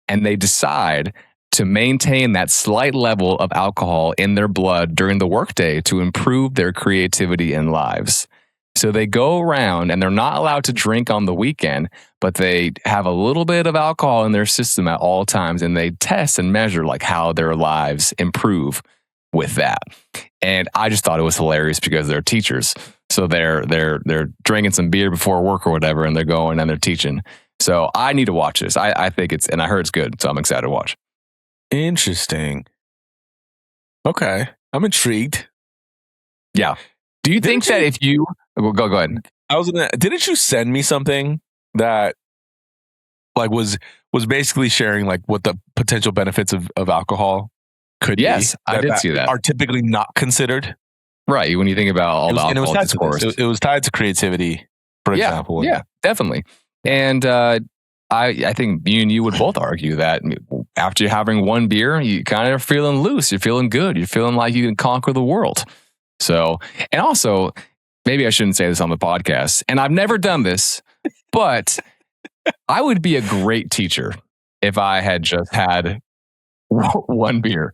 And they decide to maintain that slight level of alcohol in their blood during the workday to improve their creativity and lives. So they go around and they're not allowed to drink on the weekend, but they have a little bit of alcohol in their system at all times, and they test and measure like how their lives improve with that. And I just thought it was hilarious because they're teachers. So they're drinking some beer before work or whatever, and they're going and they're teaching. So I need to watch this. I think and I heard it's good, so I'm excited to watch. Interesting. Okay. I'm intrigued. Yeah. Do you think that if you go ahead? Didn't you send me something that like was basically sharing like what the potential benefits of alcohol could be? Yes, I did see that. Are typically not considered. Right. When you think about all the alcohol discourse. It was tied to creativity, for example. Yeah, definitely. And I think me and you would both argue that after you're having one beer, you kind of are feeling loose. You're feeling good. You're feeling like you can conquer the world. So, and also, maybe I shouldn't say this on the podcast, and I've never done this, but I would be a great teacher if I had just had one beer.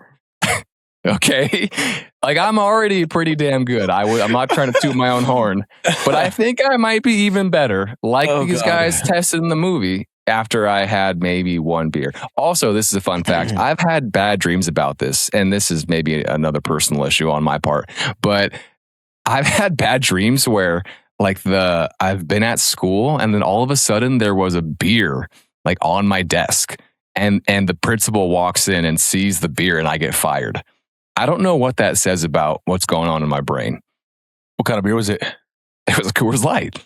Okay. Like I'm already pretty damn good. I'm not trying to toot my own horn, but I think I might be even better. Like these guys tested in the movie after I had maybe one beer. Also, this is a fun fact. I've had bad dreams about this, and this is maybe another personal issue on my part, but I've had bad dreams where I've been at school and then all of a sudden there was a beer like on my desk and the principal walks in and sees the beer and I get fired. I don't know what that says about what's going on in my brain. What kind of beer was it? It was a Coors Light.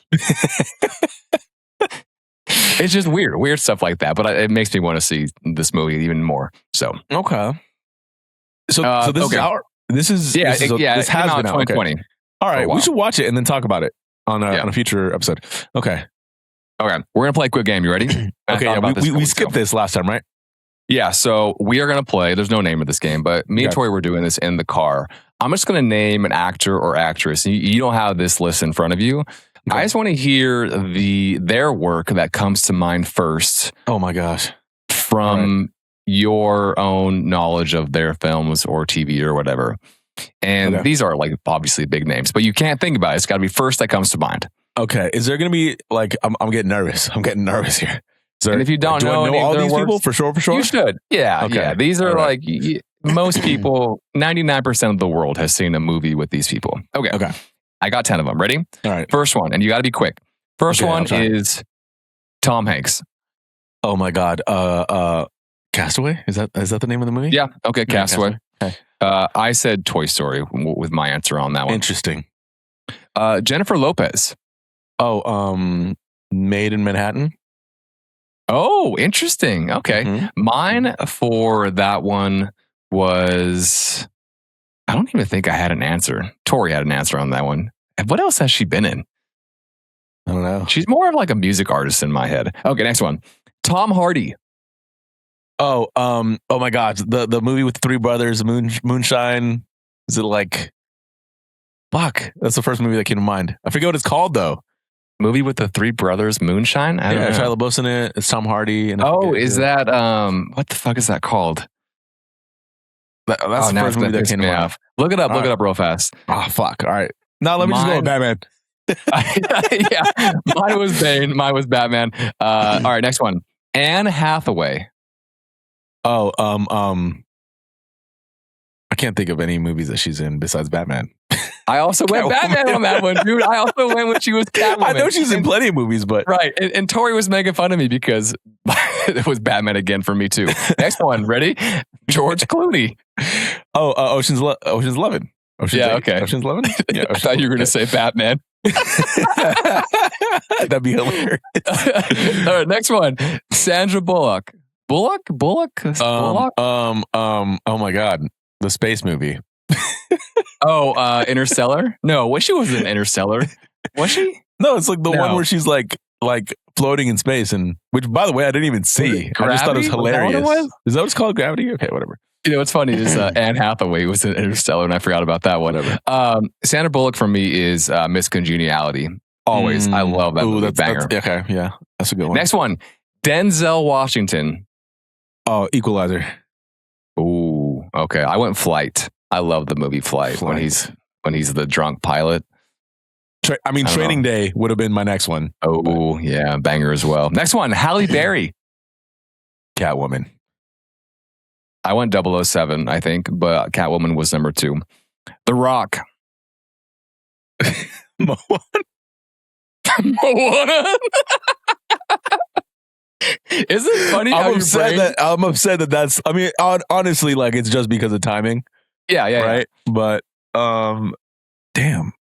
It's just weird stuff like that. But it makes me want to see this movie even more. So okay. So this is our. This is yeah. This has been 2020. Okay. All right, we should watch it and then talk about it on a future episode. Okay. We're gonna play a quick game. You ready? Okay. Yeah, we skipped this last time, right? Yeah, so we are going to play. There's no name of this game, but me and Tori were doing this in the car. I'm just going to name an actor or actress. You don't have this list in front of you. Okay. I just want to hear their work that comes to mind first. Oh my gosh. From your own knowledge of their films or TV or whatever. And these are like obviously big names, but you can't think about it. It's got to be first that comes to mind. Okay. Is there going to be like, I'm getting nervous. I'm getting nervous here. And if you don't know all these people for sure? You should. Yeah. Okay. Yeah. These are like most people, 99% of the world has seen a movie with these people. Okay. I got 10 of them. Ready? All right. First one, and you got to be quick. First one is Tom Hanks. Oh my God. Castaway? Is that the name of the movie? Yeah. Okay. Castaway. Okay. I said Toy Story with my answer on that one. Interesting. Jennifer Lopez. Oh, Made in Manhattan. Oh, interesting. Okay. Mm-hmm. Mine for that one was, I don't even think I had an answer. Tori had an answer on that one. What else has she been in? I don't know. She's more of like a music artist in my head. Okay, next one. Tom Hardy. Oh my God. The movie with the three brothers, Moonshine. Is it like, fuck. That's the first movie that came to mind. I forget what it's called though. Movie with the three brothers, Moonshine? I don't know. Shia LaBeouf in it. It's Tom Hardy. And is that, what the fuck is that called? That's the first movie that came to mind. Look it up real fast. Oh, fuck. All right. Now let me just go with Batman. Yeah. Mine was Bane. Mine was Batman. All right, next one. Anne Hathaway. Oh, I can't think of any movies that she's in besides Batman. I also went Batman on that one, dude. I also went when she was Catwoman. I know she's in plenty of movies, but... Right. And Tori was making fun of me because it was Batman again for me, too. Next one. Ready? George Clooney. Oh, Ocean's 11. Yeah, okay. Ocean's 11? Yeah, I thought you were going to say Batman. That'd be hilarious. All right, next one. Sandra Bullock. Bullock? Oh my God. The space movie. Interstellar? No, she wasn't Interstellar. Was she? No, it's like the one where she's like floating in space, and which, by the way, I didn't even see. I just thought it was hilarious. Is that what it's called? Gravity? Okay, whatever. You know what's funny is Anne Hathaway was in Interstellar, and I forgot about that one. Whatever. Sandra Bullock for me is Miss Congeniality. Always, I love that movie. Banger. Okay, yeah, that's a good one. Next one, Denzel Washington. Oh, Equalizer. Ooh, okay. I went Flight. I love the movie Flight. when he's the drunk pilot. Training Day would have been my next one. Oh, yeah, banger as well. Next one, Halle Berry. Catwoman. I went 007, I think, but Catwoman was number 2. The Rock. Moana. Isn't it funny? I'm upset that that's. I mean, honestly, like it's just because of timing. Yeah, right. Yeah. But damn.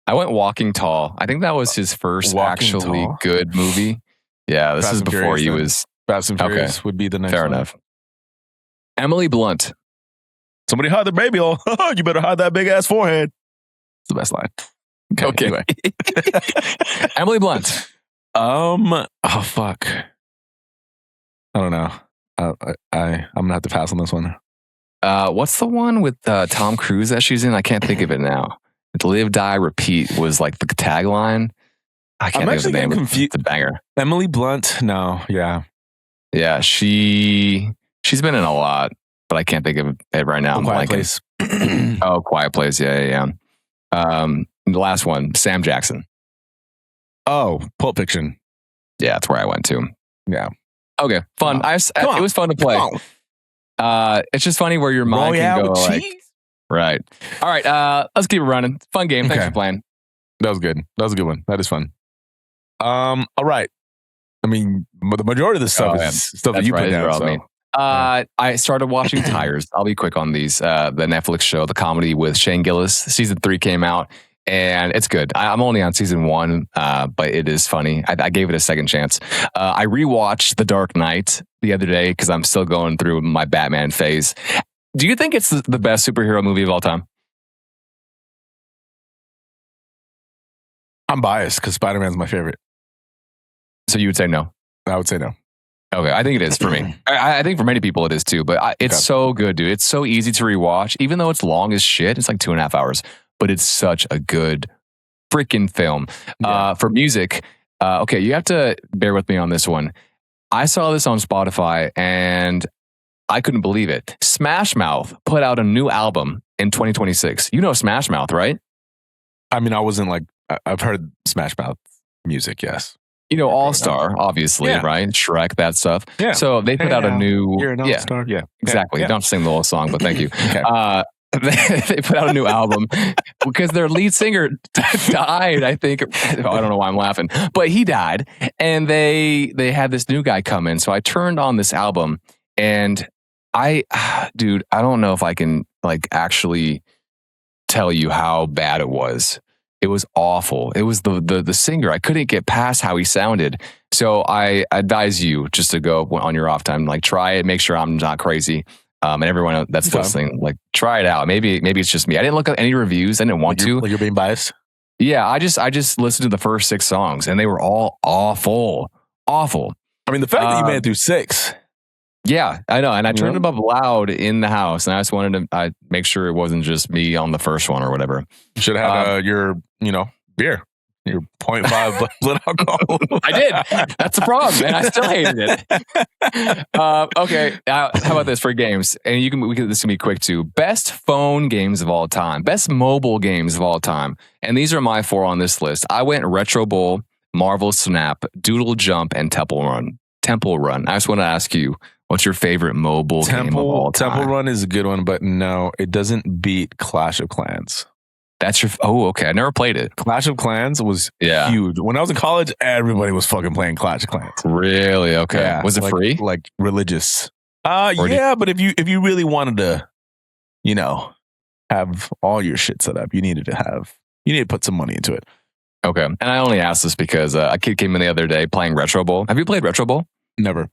I went Walking Tall. I think that was his first actually good movie. Yeah, this is before he was. Fast and Furious would be the next. Fair enough. Emily Blunt. Somebody hide the baby hole. You better hide that big ass forehead. It's the best line. Okay. Anyway. Emily Blunt. Oh fuck. I don't know. I'm gonna have to pass on this one. What's the one with Tom Cruise that she's in? I can't think of it now. Live, Die, Repeat was like the tagline. I can't think of the name. It's a banger. Emily Blunt. No. Yeah. Yeah. She's been in a lot. but I can't think of it right now. Quiet Place. Oh, Quiet Place. Yeah. The last one, Sam Jackson. Oh, Pulp Fiction. Yeah, that's where I went to. Yeah. Okay, fun. It was fun to play. It's just funny where your mind can go like, right. All right, let's keep it running. Fun game. Thanks for playing. That was good. That was a good one. That is fun. All right. I mean, the majority of this stuff is stuff that you put down. So. I started watching Tires. I'll be quick on these. The Netflix show, the comedy with Shane Gillis. Season 3 came out, and it's good. I'm only on season 1, but it is funny. I gave it a second chance. I rewatched The Dark Knight the other day because I'm still going through my Batman phase. Do you think it's the best superhero movie of all time? I'm biased because Spider-Man's my favorite. So you would say no? I would say no. Okay, I think it is for me. I think for many people it is too, but it's so good, dude. It's so easy to rewatch, even though it's long as shit. It's like 2.5 hours, but it's such a good freaking film. Yeah. For music, okay, you have to bear with me on this one. I saw this on Spotify and I couldn't believe it. Smash Mouth put out a new album in 2026. You know Smash Mouth, right? I mean, I wasn't like, I've heard Smash Mouth music, yes. You know, All-Star, obviously, right? Shrek, that stuff. Yeah. So they put out a new... You're an All-Star. Yeah. Exactly. Yeah. Don't sing the whole song, but thank you. They put out a new album because their lead singer died, I think. I don't know why I'm laughing, but he died. And they had this new guy come in. So I turned on this album and dude, I don't know if I can like actually tell you how bad it was. It was awful. It was the singer. I couldn't get past how he sounded. So I advise you just to go on your off time, like try it, make sure I'm not crazy. And everyone that's listening, like try it out. Maybe it's just me. I didn't look at any reviews. I didn't want to. Like you're being biased? Yeah, I just listened to the first 6 songs and they were all awful. Awful. I mean, the fact that you made it through 6. Yeah, I know. And I turned them up loud in the house and I just wanted to make sure it wasn't just me on the first one or whatever. You should have had your, beer. Your 0.5 blood alcohol. I did. That's the problem, man. I still hated it. Okay. How about this for games? And this can be quick too. Best phone games of all time. Best mobile games of all time. And these are my 4 on this list. I went Retro Bowl, Marvel Snap, Doodle Jump, and Temple Run. I just want to ask you, what's your favorite mobile game of all time? Temple Run is a good one, but no, it doesn't beat Clash of Clans. That's your... Oh, okay. I never played it. Clash of Clans was huge. When I was in college, everybody was fucking playing Clash of Clans. Really? Okay. Yeah, was it free? Like religious? Yeah, but if you really wanted to, have all your shit set up, you need to put some money into it. Okay. And I only asked this because a kid came in the other day playing Retro Bowl. Have you played Retro Bowl? Never.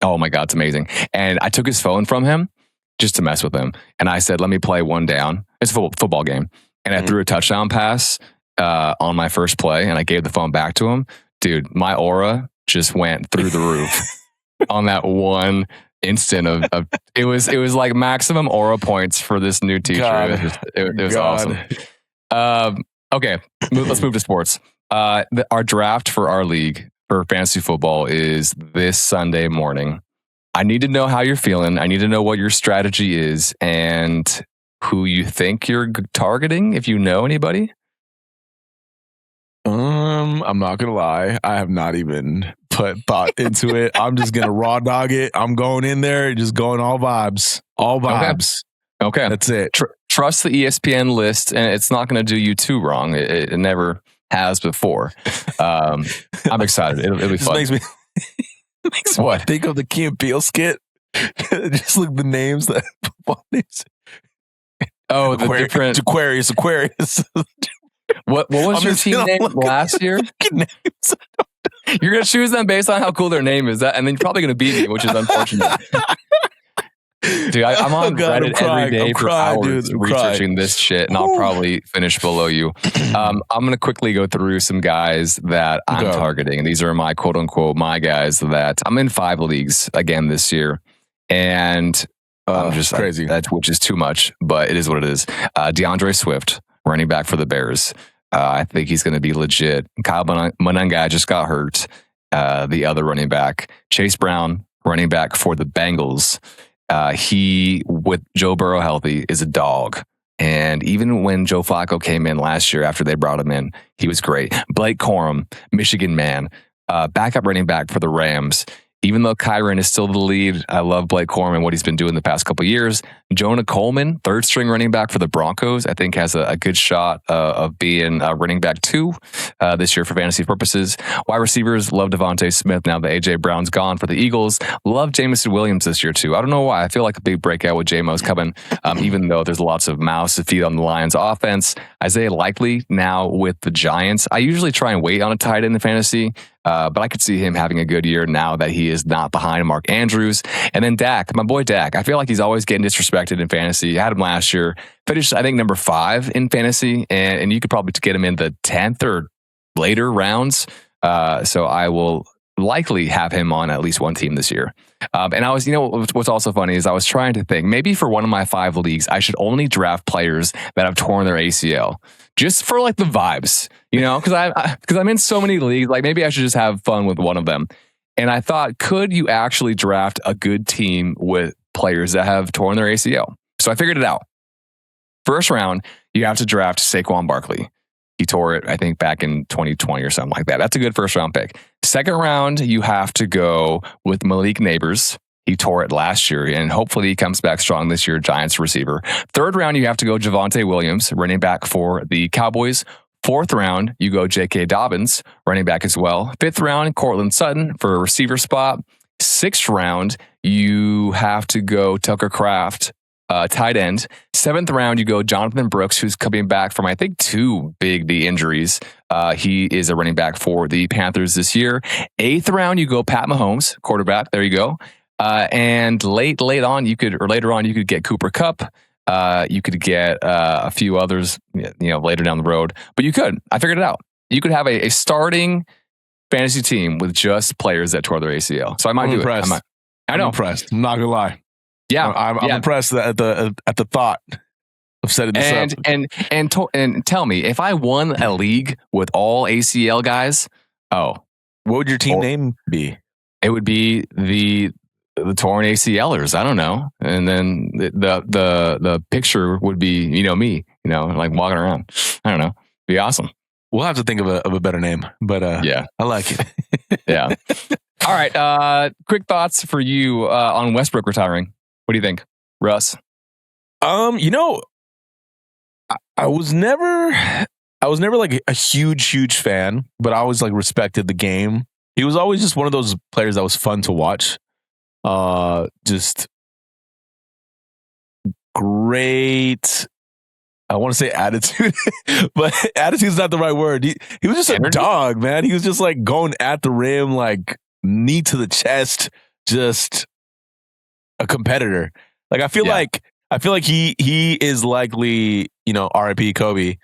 Oh my God, it's amazing. And I took his phone from him just to mess with him. And I said, let me play one down. It's a football game. And I threw a touchdown pass on my first play and I gave the phone back to him. Dude, my aura just went through the roof on that one instant of it was like maximum aura points for this new teacher. It was awesome. Okay, let's move to sports. Our draft for our league for fantasy football is this Sunday morning. I need to know how you're feeling. I need to know what your strategy is and who you think you're targeting, if you know anybody. I'm not gonna lie. I have not even put thought into it. I'm just gonna raw dog it. I'm going in there, just going all vibes. All vibes. Okay. That's it. Trust the ESPN list, and it's not going to do you too wrong. It never has before. I'm excited. It'll be fun. Makes me what? Think of the Key and Peele skit. Just look at the names that football names. Oh, the different Aquarius. What was your team name last year? You're going to choose them based on how cool their name is, and then you're probably going to beat me, which is unfortunate. Dude, I'm on Reddit every day for hours researching this shit, and I'll probably finish below you. I'm going to quickly go through some guys that I'm targeting, and these are my quote unquote my guys that I'm in 5 leagues again this year, and I'm just crazy. Which is too much, but it is what it is. DeAndre Swift, running back for the Bears. I think he's going to be legit. Kyle Monenga just got hurt. The other running back, Chase Brown, running back for the Bengals. He, with Joe Burrow healthy, is a dog. And even when Joe Flacco came in last year after they brought him in, he was great. Blake Corum, Michigan man, backup running back for the Rams. Even though Kyron is still the lead, I love Blake Corum and what he's been doing the past couple of years. Jonah Coleman, third string running back for the Broncos, I think has a good shot of being running back 2 this year for fantasy purposes. Wide receivers, love Devontae Smith now that A.J. Brown's gone for the Eagles. Love Jameson Williams this year too. I don't know why. I feel like a big breakout with J-Mo's coming, even though there's lots of mouths to feed on the Lions offense. Isaiah Likely now with the Giants. I usually try and wait on a tight end in fantasy. But I could see him having a good year now that he is not behind Mark Andrews. And then Dak, my boy Dak. I feel like he's always getting disrespected in fantasy. I had him last year. Finished, I think, number 5 in fantasy. And you could probably get him in the 10th or later rounds. So I will likely have him on at least one team this year. And I was, what's also funny is I was trying to think, maybe for one of my 5 leagues, I should only draft players that have torn their ACL. Just for like the vibes, because I'm in so many leagues, like maybe I should just have fun with one of them. And I thought, could you actually draft a good team with players that have torn their ACL? So I figured it out. First round, you have to draft Saquon Barkley. He tore it, I think, back in 2020 or something like that. That's a good first round pick. Second round, you have to go with Malik Neighbors. He tore it last year, and hopefully he comes back strong this year, Giants receiver. Third round, you have to go Javonte Williams, running back for the Cowboys. Fourth round, you go J.K. Dobbins, running back as well. Fifth round, Cortland Sutton for a receiver spot. Sixth round, you have to go Tucker Kraft, tight end. Seventh round, you go Jonathan Brooks, who's coming back from, I think, 2 big knee injuries. He is a running back for the Panthers this year. Eighth round, you go Pat Mahomes, quarterback. There you go. And later on, you could get Cooper Kupp. You could get a few others, later down the road. But you could. I figured it out. You could have a starting fantasy team with just players that tore their ACL. So I might do it. I'm impressed. I'm not gonna lie. Yeah, I'm impressed at the thought of setting this up. And tell me, if I won a league with all ACL guys, what would your team name be? It would be the torn ACLers. I don't know. And then the picture would be, me, like walking around. I don't know. Be awesome. We'll have to think of a better name, but yeah, I like it. Yeah. All right. Quick thoughts for you on Westbrook retiring. What do you think, Russ? I was never like a huge fan, but I always like respected the game. He was always just one of those players that was fun to watch. Just great. I want to say attitude, but attitude's not the right word. He was just a dog, man. He was just like going at the rim, like knee to the chest, just a competitor. Like I feel like he is likely, R.I.P. Kobe,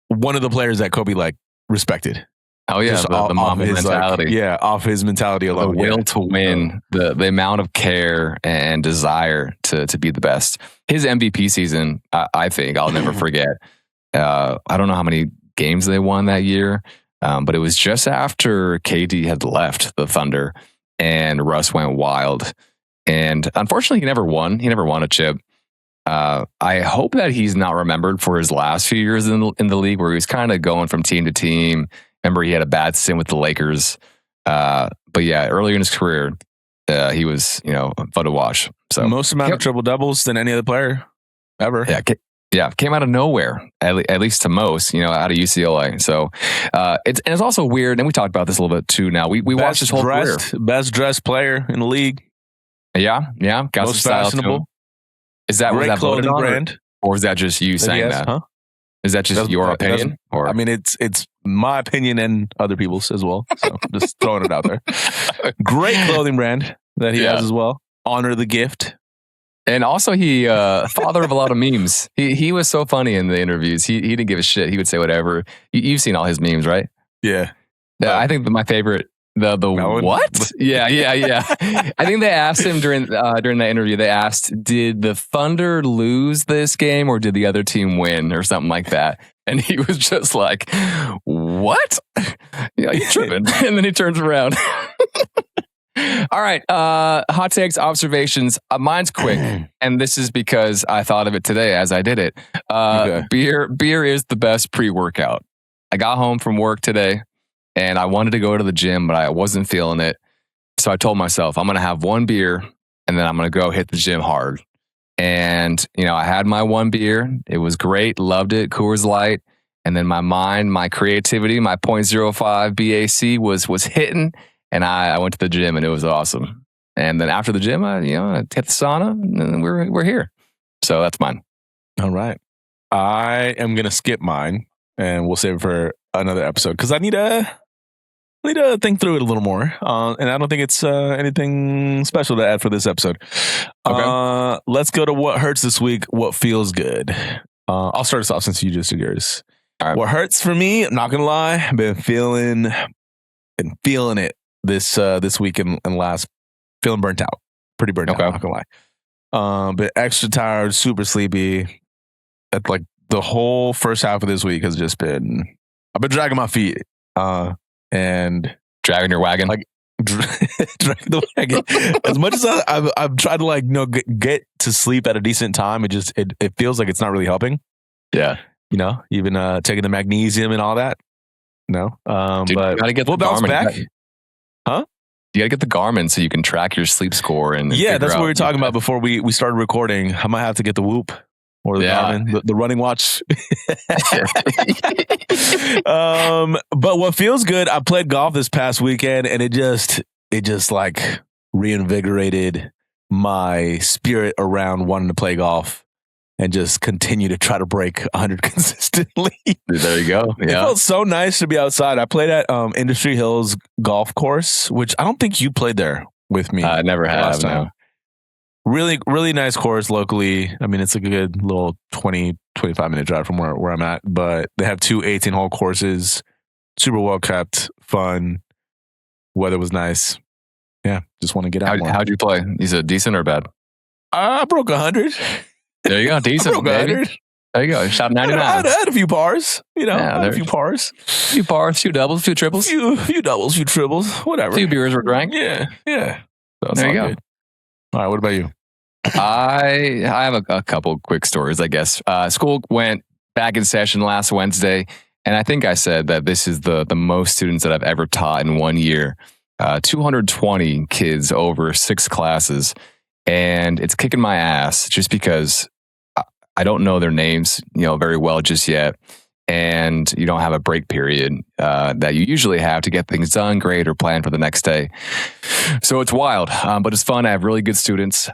one of the players that Kobe like respected. Oh yeah, the Mamba mentality. Off his mentality alone. The will to win, the amount of care and desire to be the best. His MVP season, I think I'll never forget. I don't know how many games they won that year, but it was just after KD had left the Thunder and Russ went wild. And unfortunately, he never won. He never won a chip. I hope that he's not remembered for his last few years in the league, where he was kind of going from team to team. Remember, he had a bad stint with the Lakers. But yeah, earlier in his career, he was, fun to watch. So most amount of triple doubles than any other player ever. Yeah, came out of nowhere, at least to most, out of UCLA. So it's also weird, and we talked about this a little bit too. Now we watched his whole career. Best dressed player in the league. Yeah, got most fashionable. Is that great clothing brand, or is that just you saying that? Huh? Is that just your opinion? Or I mean, it's my opinion and other people's as well. So just throwing it out there. Great clothing brand that he has as well. Honor the gift. And also, he father of a lot of memes. He was so funny in the interviews. He didn't give a shit. He would say whatever. You've seen all his memes, right? Yeah. I think my favorite. The what? Yeah. I think they asked him during that interview. They asked, "Did the Thunder lose this game, or did the other team win, or something like that?" And he was just like, "What? Yeah, you tripping?" And then he turns around. All right. Hot takes, observations. Mine's quick, and this is because I thought of it today as I did it. Okay. Beer is the best pre-workout. I got home from work today, and I wanted to go to the gym, but I wasn't feeling it. So I told myself, I'm going to have one beer, and then I'm going to go hit the gym hard. And, I had my one beer. It was great. Loved it. Coors Light. And then my mind, my creativity, my .05 BAC was hitting. And I went to the gym, and it was awesome. And then after the gym, I hit the sauna, and we're here. So that's mine. All right. I am going to skip mine, and we'll save it for another episode because I need to think through it a little more. And I don't think it's anything special to add for this episode. Okay. Let's go to what hurts this week. What feels good? I'll start us off since you just did yours. All right. What hurts for me? I'm not gonna lie. I've been feeling it this week and last. Feeling burnt out. Pretty burnt out. I'm not gonna lie. Been extra tired, super sleepy. Like the whole first half of this week has just been. I've been dragging my feet. And dragging your wagon, like dragging the wagon. As much as I've tried to get to sleep at a decent time, it feels like it's not really helping. Yeah, even taking the magnesium and all that. No, dude, but you gotta get we'll bounce back. Huh? You gotta get the Garmin so you can track your sleep score and yeah, that's what we were talking about before we started recording. I might have to get the Whoop. Or the Garmin, the running watch. But what feels good, I played golf this past weekend, and it just like reinvigorated my spirit around wanting to play golf and just continue to try to break 100 consistently. There you go. Yeah. It felt so nice to be outside. I played at Industry Hills Golf Course, which I don't think you played there with me. I never have. No. Really, really nice course locally. I mean, it's a good little 20, 25-minute drive from where I'm at. But they have two 18-hole courses. Super well kept, fun. Weather was nice. Yeah, just want to get out more. How'd you play? Is it decent or bad? I broke 100. There you go. Decent. I broke 100. There you go. Shot 99. I had a few pars. A few pars. A few bars, few doubles, few triples. Few doubles, few triples, whatever. A few beers were drank. Yeah. So there you go. Good. All right, what about you? I have a couple quick stories, I guess. School went back in session last Wednesday, and I think I said that this is the most students that I've ever taught in 1 year. 220 kids over 6 classes, and it's kicking my ass just because I don't know their names, very well just yet. And you don't have a break period that you usually have to get things done, grade, or plan for the next day. So it's wild, but it's fun. I have really good students.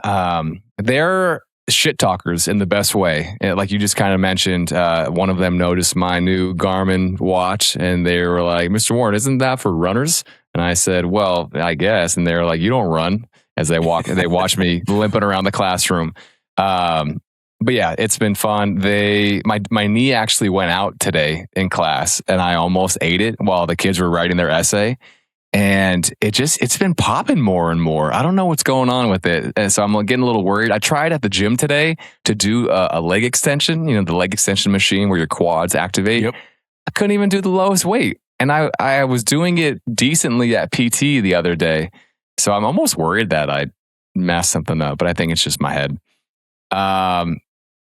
They're shit talkers in the best way. Like you just kind of mentioned, one of them noticed my new Garmin watch, and they were like, "Mr. Warren, isn't that for runners?" And I said, "Well, I guess." And they're like, "You don't run." As they watch me limping around the classroom. But yeah, it's been fun. My knee actually went out today in class, and I almost ate it while the kids were writing their essay. And it's been popping more and more. I don't know what's going on with it. And so I'm getting a little worried. I tried at the gym today to do a leg extension, the leg extension machine where your quads activate. Yep. I couldn't even do the lowest weight. And I was doing it decently at PT the other day. So I'm almost worried that I messed something up, but I think it's just my head.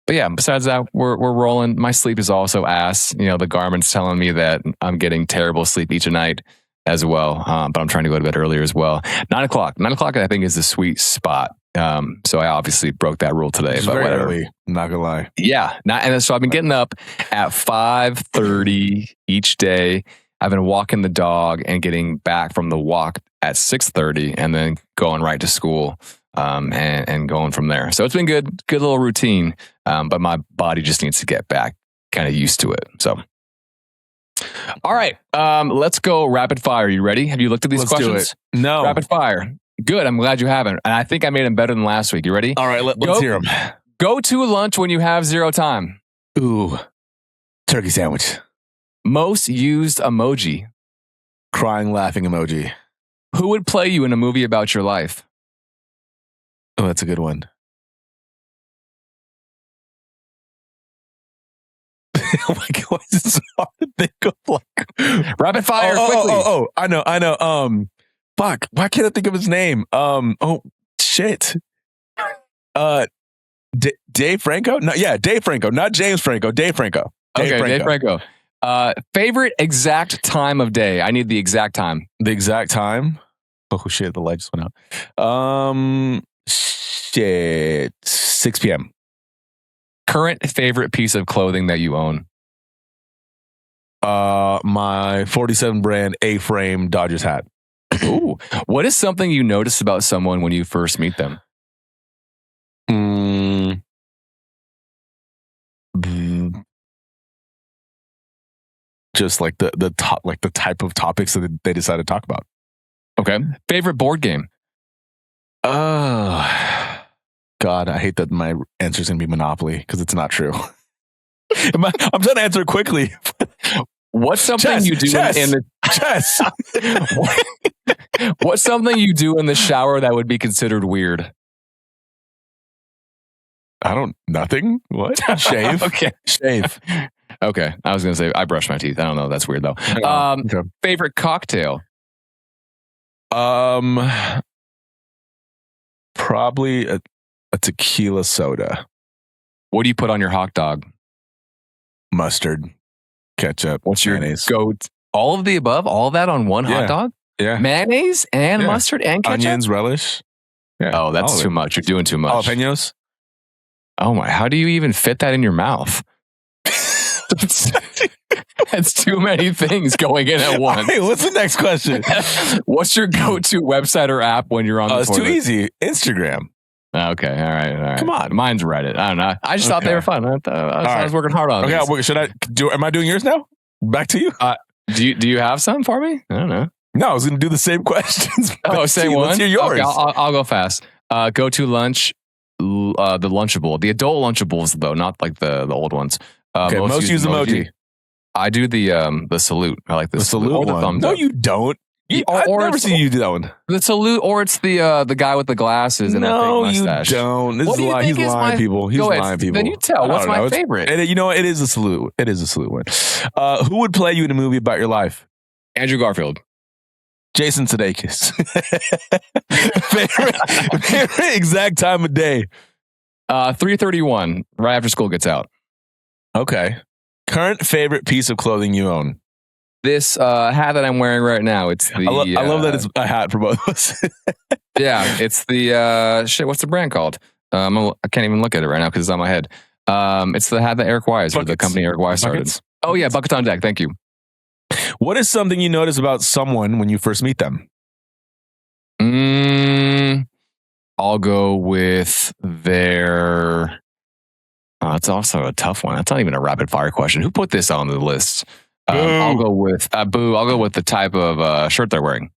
But yeah, besides that, we're rolling. My sleep is also ass. The Garmin's telling me that I'm getting terrible sleep each night as well. But I'm trying to go to bed earlier as well. 9 o'clock. 9 o'clock, I think, is the sweet spot. So I obviously broke that rule today. It's but very whatever. early, I'm not gonna lie. Yeah. And so I've been getting up at 5:30 each day. I've been walking the dog and getting back from the walk at 6:30 and then going right to school. And going from there. So it's been good little routine. But my body just needs to get back kind of used to it. So, all right, let's go rapid fire. You ready? Have you looked at these questions? No. Rapid fire. Good. I'm glad you haven't. And I think I made them better than last week. You ready? All right, let's hear them. Go to lunch when you have 0 time. Ooh, turkey sandwich. Most used emoji. Crying, laughing emoji. Who would play you in a movie about your life? Oh, that's a good one. Oh my God, this is hard to think of. Rapid fire, quickly. I know. Fuck. Why can't I think of his name? Oh shit. Dave Franco? No, yeah, Dave Franco, not James Franco. Dave Franco. Dave Franco. Favorite exact time of day. I need the exact time. The exact time. Oh shit, the light just went out. Shit. 6 p.m. Current favorite piece of clothing that you own. My 47 brand A-frame Dodgers hat. Ooh. What is something you notice about someone when you first meet them? Just like the top, like the type of topics that they decide to talk about. Okay. Favorite board game? God, I hate that my answer is going to be Monopoly because it's not true. I'm trying to answer it quickly. What's something you do in the chess? What's something you do in the shower that would be considered weird? Nothing. What? Shave. Okay. Shave. Okay. I was going to say, I brush my teeth. I don't know. That's weird though. Okay. Favorite cocktail? Probably a tequila soda. What do you put on your hot dog? Mustard, ketchup. What's your mayonnaise. goat? All of the above? All of that on one hot dog? Yeah. Mayonnaise and mustard and ketchup? Onions, relish. Yeah. Oh, that's too much. You're doing too much. Jalapenos. Oh my, how do you even fit that in your mouth? That's too many things going in at once. Hey, what's the next question? What's your go-to website or app when you're on the It's toilet? too easy. Instagram. Okay, all right. Come on. Mine's Reddit. I don't know. I just thought they were fun. I was working hard on it. Okay, should I do? Am I doing yours now? Back to you. Do you have some for me? I don't know. No, I was going to do the same questions. Same one. Let's hear yours. Okay, I'll go fast. Go to lunch. The Lunchable, the adult Lunchables though, not like the old ones. Okay, most use emoji. I do the salute. I like the salute or the one. thumbs No, up. you don't. I've never seen you do that one. The salute, or it's the guy with the glasses and that fake mustache. You don't. This is he's lying, people. He's lying, people. Then you tell. What's my favorite? And you know what? It is a salute. It is a salute one. Who would play you in a movie about your life? Andrew Garfield. Jason Sudeikis. favorite exact time of day. 3:31, right after school gets out. Okay. Current favorite piece of clothing you own? This hat that I'm wearing right now. It's the. I love that it's a hat for both of us. Yeah, it's the shit. What's the brand called? I can't even look at it right now because it's on my head. It's the hat that Eric Wise, or the company Eric Wise started. Buckets? Oh yeah, Buckets on Deck. Thank you. What is something you notice about someone when you first meet them? I'll go with their. It's also a tough one. That's not even a rapid fire question. Who put this on the list? I'll go with boo. I'll go with the type of shirt they're wearing.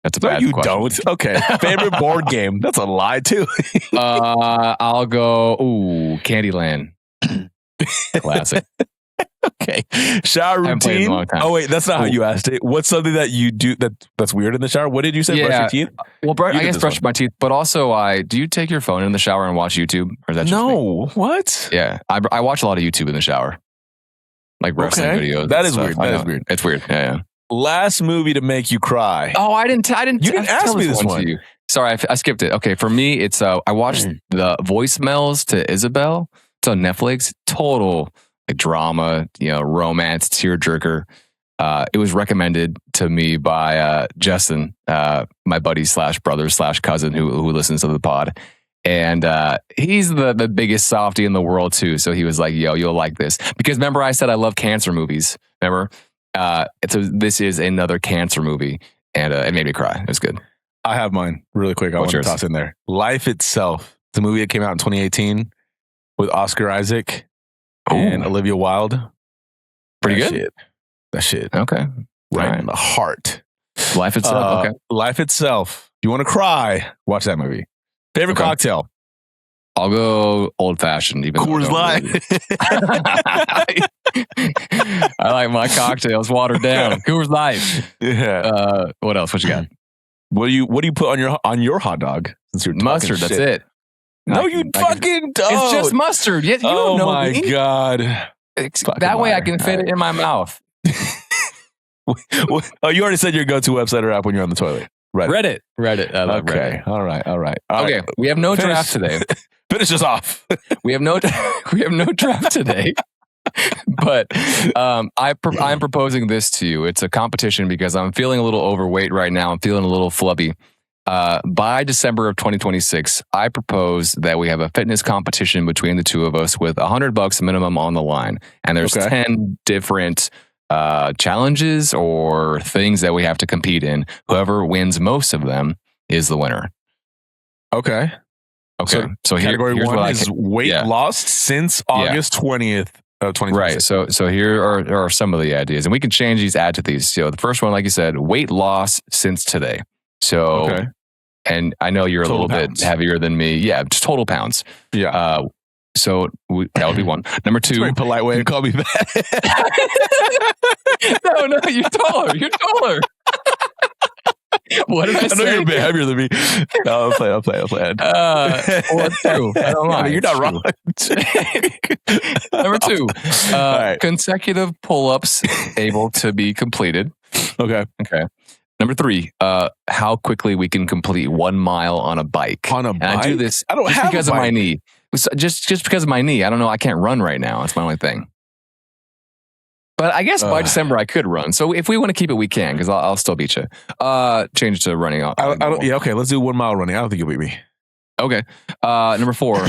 That's a bad question. Don't. Okay. Favorite board game. That's a lie too. I'll go. Candyland. Classic. Okay. Shower routine. Oh wait, that's not how you asked it. What's something that you do that's weird in the shower? What did you say? Yeah. Brush your teeth? Well, I guess brush my teeth, but also do you take your phone in the shower and watch YouTube? Or is that just no. What? Yeah. I watch a lot of YouTube in the shower. Like wrestling videos. That is weird. That is weird. It's weird. Yeah. Last movie to make you cry. Oh, I didn't. You didn't ask me this one. To you. Sorry, I skipped it. Okay, for me, it's I watched the voicemails to Isabel. It's on Netflix. Total like drama, romance, tearjerker. It was recommended to me by Justin, my buddy / brother / cousin who listens to the pod. And he's the biggest softie in the world too. So he was like, yo, you'll like this. Because remember I said I love cancer movies. Remember? So this is another cancer movie. And it made me cry. It was good. I have mine really quick. I want to toss in there. Life Itself. The movie that came out in 2018 with Oscar Isaac and Olivia Wilde. Pretty good. That shit. Okay. Right in the heart. Life Itself. Okay. Life Itself. You want to cry? Watch that movie. Favorite cocktail? I'll go old fashioned. Coors Light. I like my cocktails watered down. Coors Light. Yeah. What else? What you got? What do you put on your hot dog? Since you're mustard. That's it. No, you fucking don't. It's just mustard. You don't know my me. God. That way I can fit it in my mouth. Oh, you already said your go-to website or app when you're on the toilet. Reddit. I love Okay. Reddit. All right. Okay, we have no draft today. Finish us off. We have no draft today. But I'm proposing this to you. It's a competition because I'm feeling a little overweight right now. I'm feeling a little flubby. By December of 2026, I propose that we have a fitness competition between the two of us with $100 minimum on the line. And there's 10 different challenges or things that we have to compete in. Whoever wins most of them is the winner. Okay. So category here's one is weight lost since August 20th of 2026. Right. So here are some of the ideas, and we can change these, add to these. So the first one, like you said, weight loss since today. So, and I know you're total a little bit heavier than me. Yeah, just total pounds. Yeah. So that would be one. Number two. Very polite way to call me that. No, you're taller. What did I say? I know you're a bit heavier than me. No, I'll play. Well, true. I don't mind. You're not wrong. Number two, consecutive pull-ups able to be completed. Okay. Number three, how quickly we can complete 1 mile on a bike. On a bike? And I do this I don't just have because a of bike. my knee. Just because of my knee. I don't know. I can't run right now. That's my only thing. But I guess by December I could run. So if we want to keep it, we can, because I'll still beat you. Change to running. Okay. Let's do 1 mile running. I don't think you'll beat me. Okay. Number four,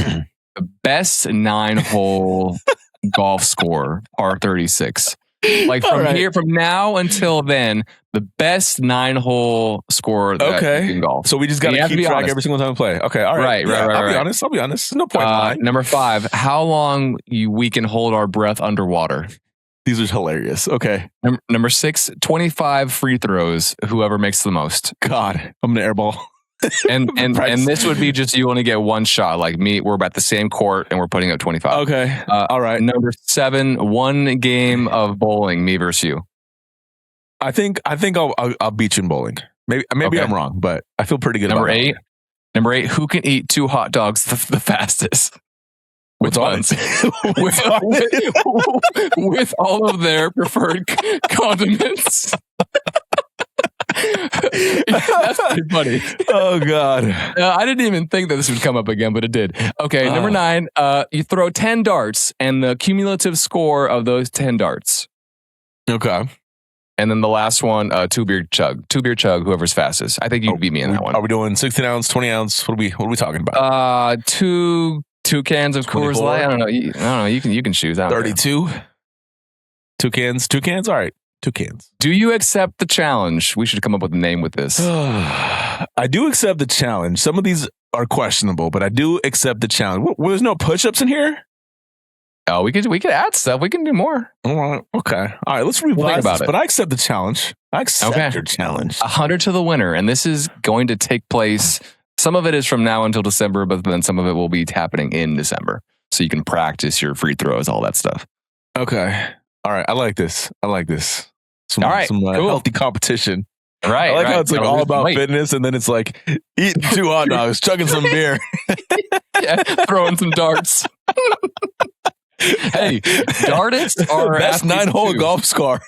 best 9-hole golf score, par 36. Like from now until then, the best 9-hole score that you can golf. So we just got to keep track every single time we play. Okay. All right. Right. I'll be honest. There's no point in lying. Number five, how long we can hold our breath underwater. These are hilarious. Okay. Number six, 25 free throws, whoever makes the most. God, I'm going to airball. And this would be just you only get one shot. Like me, we're at the same court and we're putting up 25. Okay. All right. Number seven, 1 game of bowling, me versus you. I think I'll beat you in bowling. Maybe I'm wrong, but I feel pretty good about it. Number eight, who can eat 2 hot dogs the fastest? With buns. with all of their preferred condiments. That's pretty funny. Oh, God. I didn't even think that this would come up again, but it did. Okay, number 9, you throw 10 darts and the cumulative score of those 10 darts. Okay. And then the last one, 2 beer chug. 2 beer chug, whoever's fastest. I think you beat me in that one. Are we doing 16 ounce, 20 ounce? What are we talking about? 2 cans of Coors Light. I don't know. You can choose. 32. 2 cans. 2 cans. All right. 2 cans. Do you accept the challenge? We should come up with a name with this. I do accept the challenge. Some of these are questionable, but I do accept the challenge. There's no push-ups in here? Oh, we could add stuff. We can do more. All right. Okay. All right. Let's revise this. But I accept the challenge. I accept your challenge. 100 to the winner, and this is going to take place. Some of it is from now until December, but then some of it will be happening in December. So you can practice your free throws, all that stuff. Okay. All right. I like this. Some cool. Healthy competition. Right. I like how it's like all about fitness, and then it's like eating 2 hot dogs, chugging some beer. Yeah, throwing some darts. Hey, dartists are that's 9-hole golf score.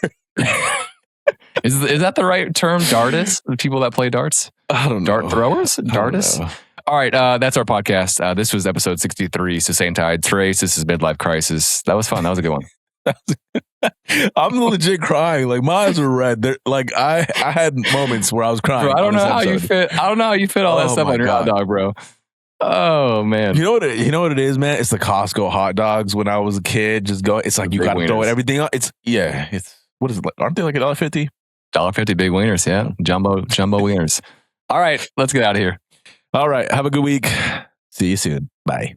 Is that the right term? Dartists? The people that play darts? I don't know. Dart throwers? Dartists? All right, that's our podcast. This was episode 63, Sustained Tide Trace. This is Midlife Crisis. That was fun. That was a good one. I'm legit crying. Like my eyes were red. I had moments where I was crying. Bro, I don't know how you fit all that stuff on your hot dog, bro. Oh man. You know what it is, man? It's the Costco hot dogs when I was a kid. Just go. It's like you got to throw everything up. It's what is it like? Aren't they like $1.50? $1.50 big wieners, yeah. Jumbo wieners. All right, let's get out of here. All right. Have a good week. See you soon. Bye.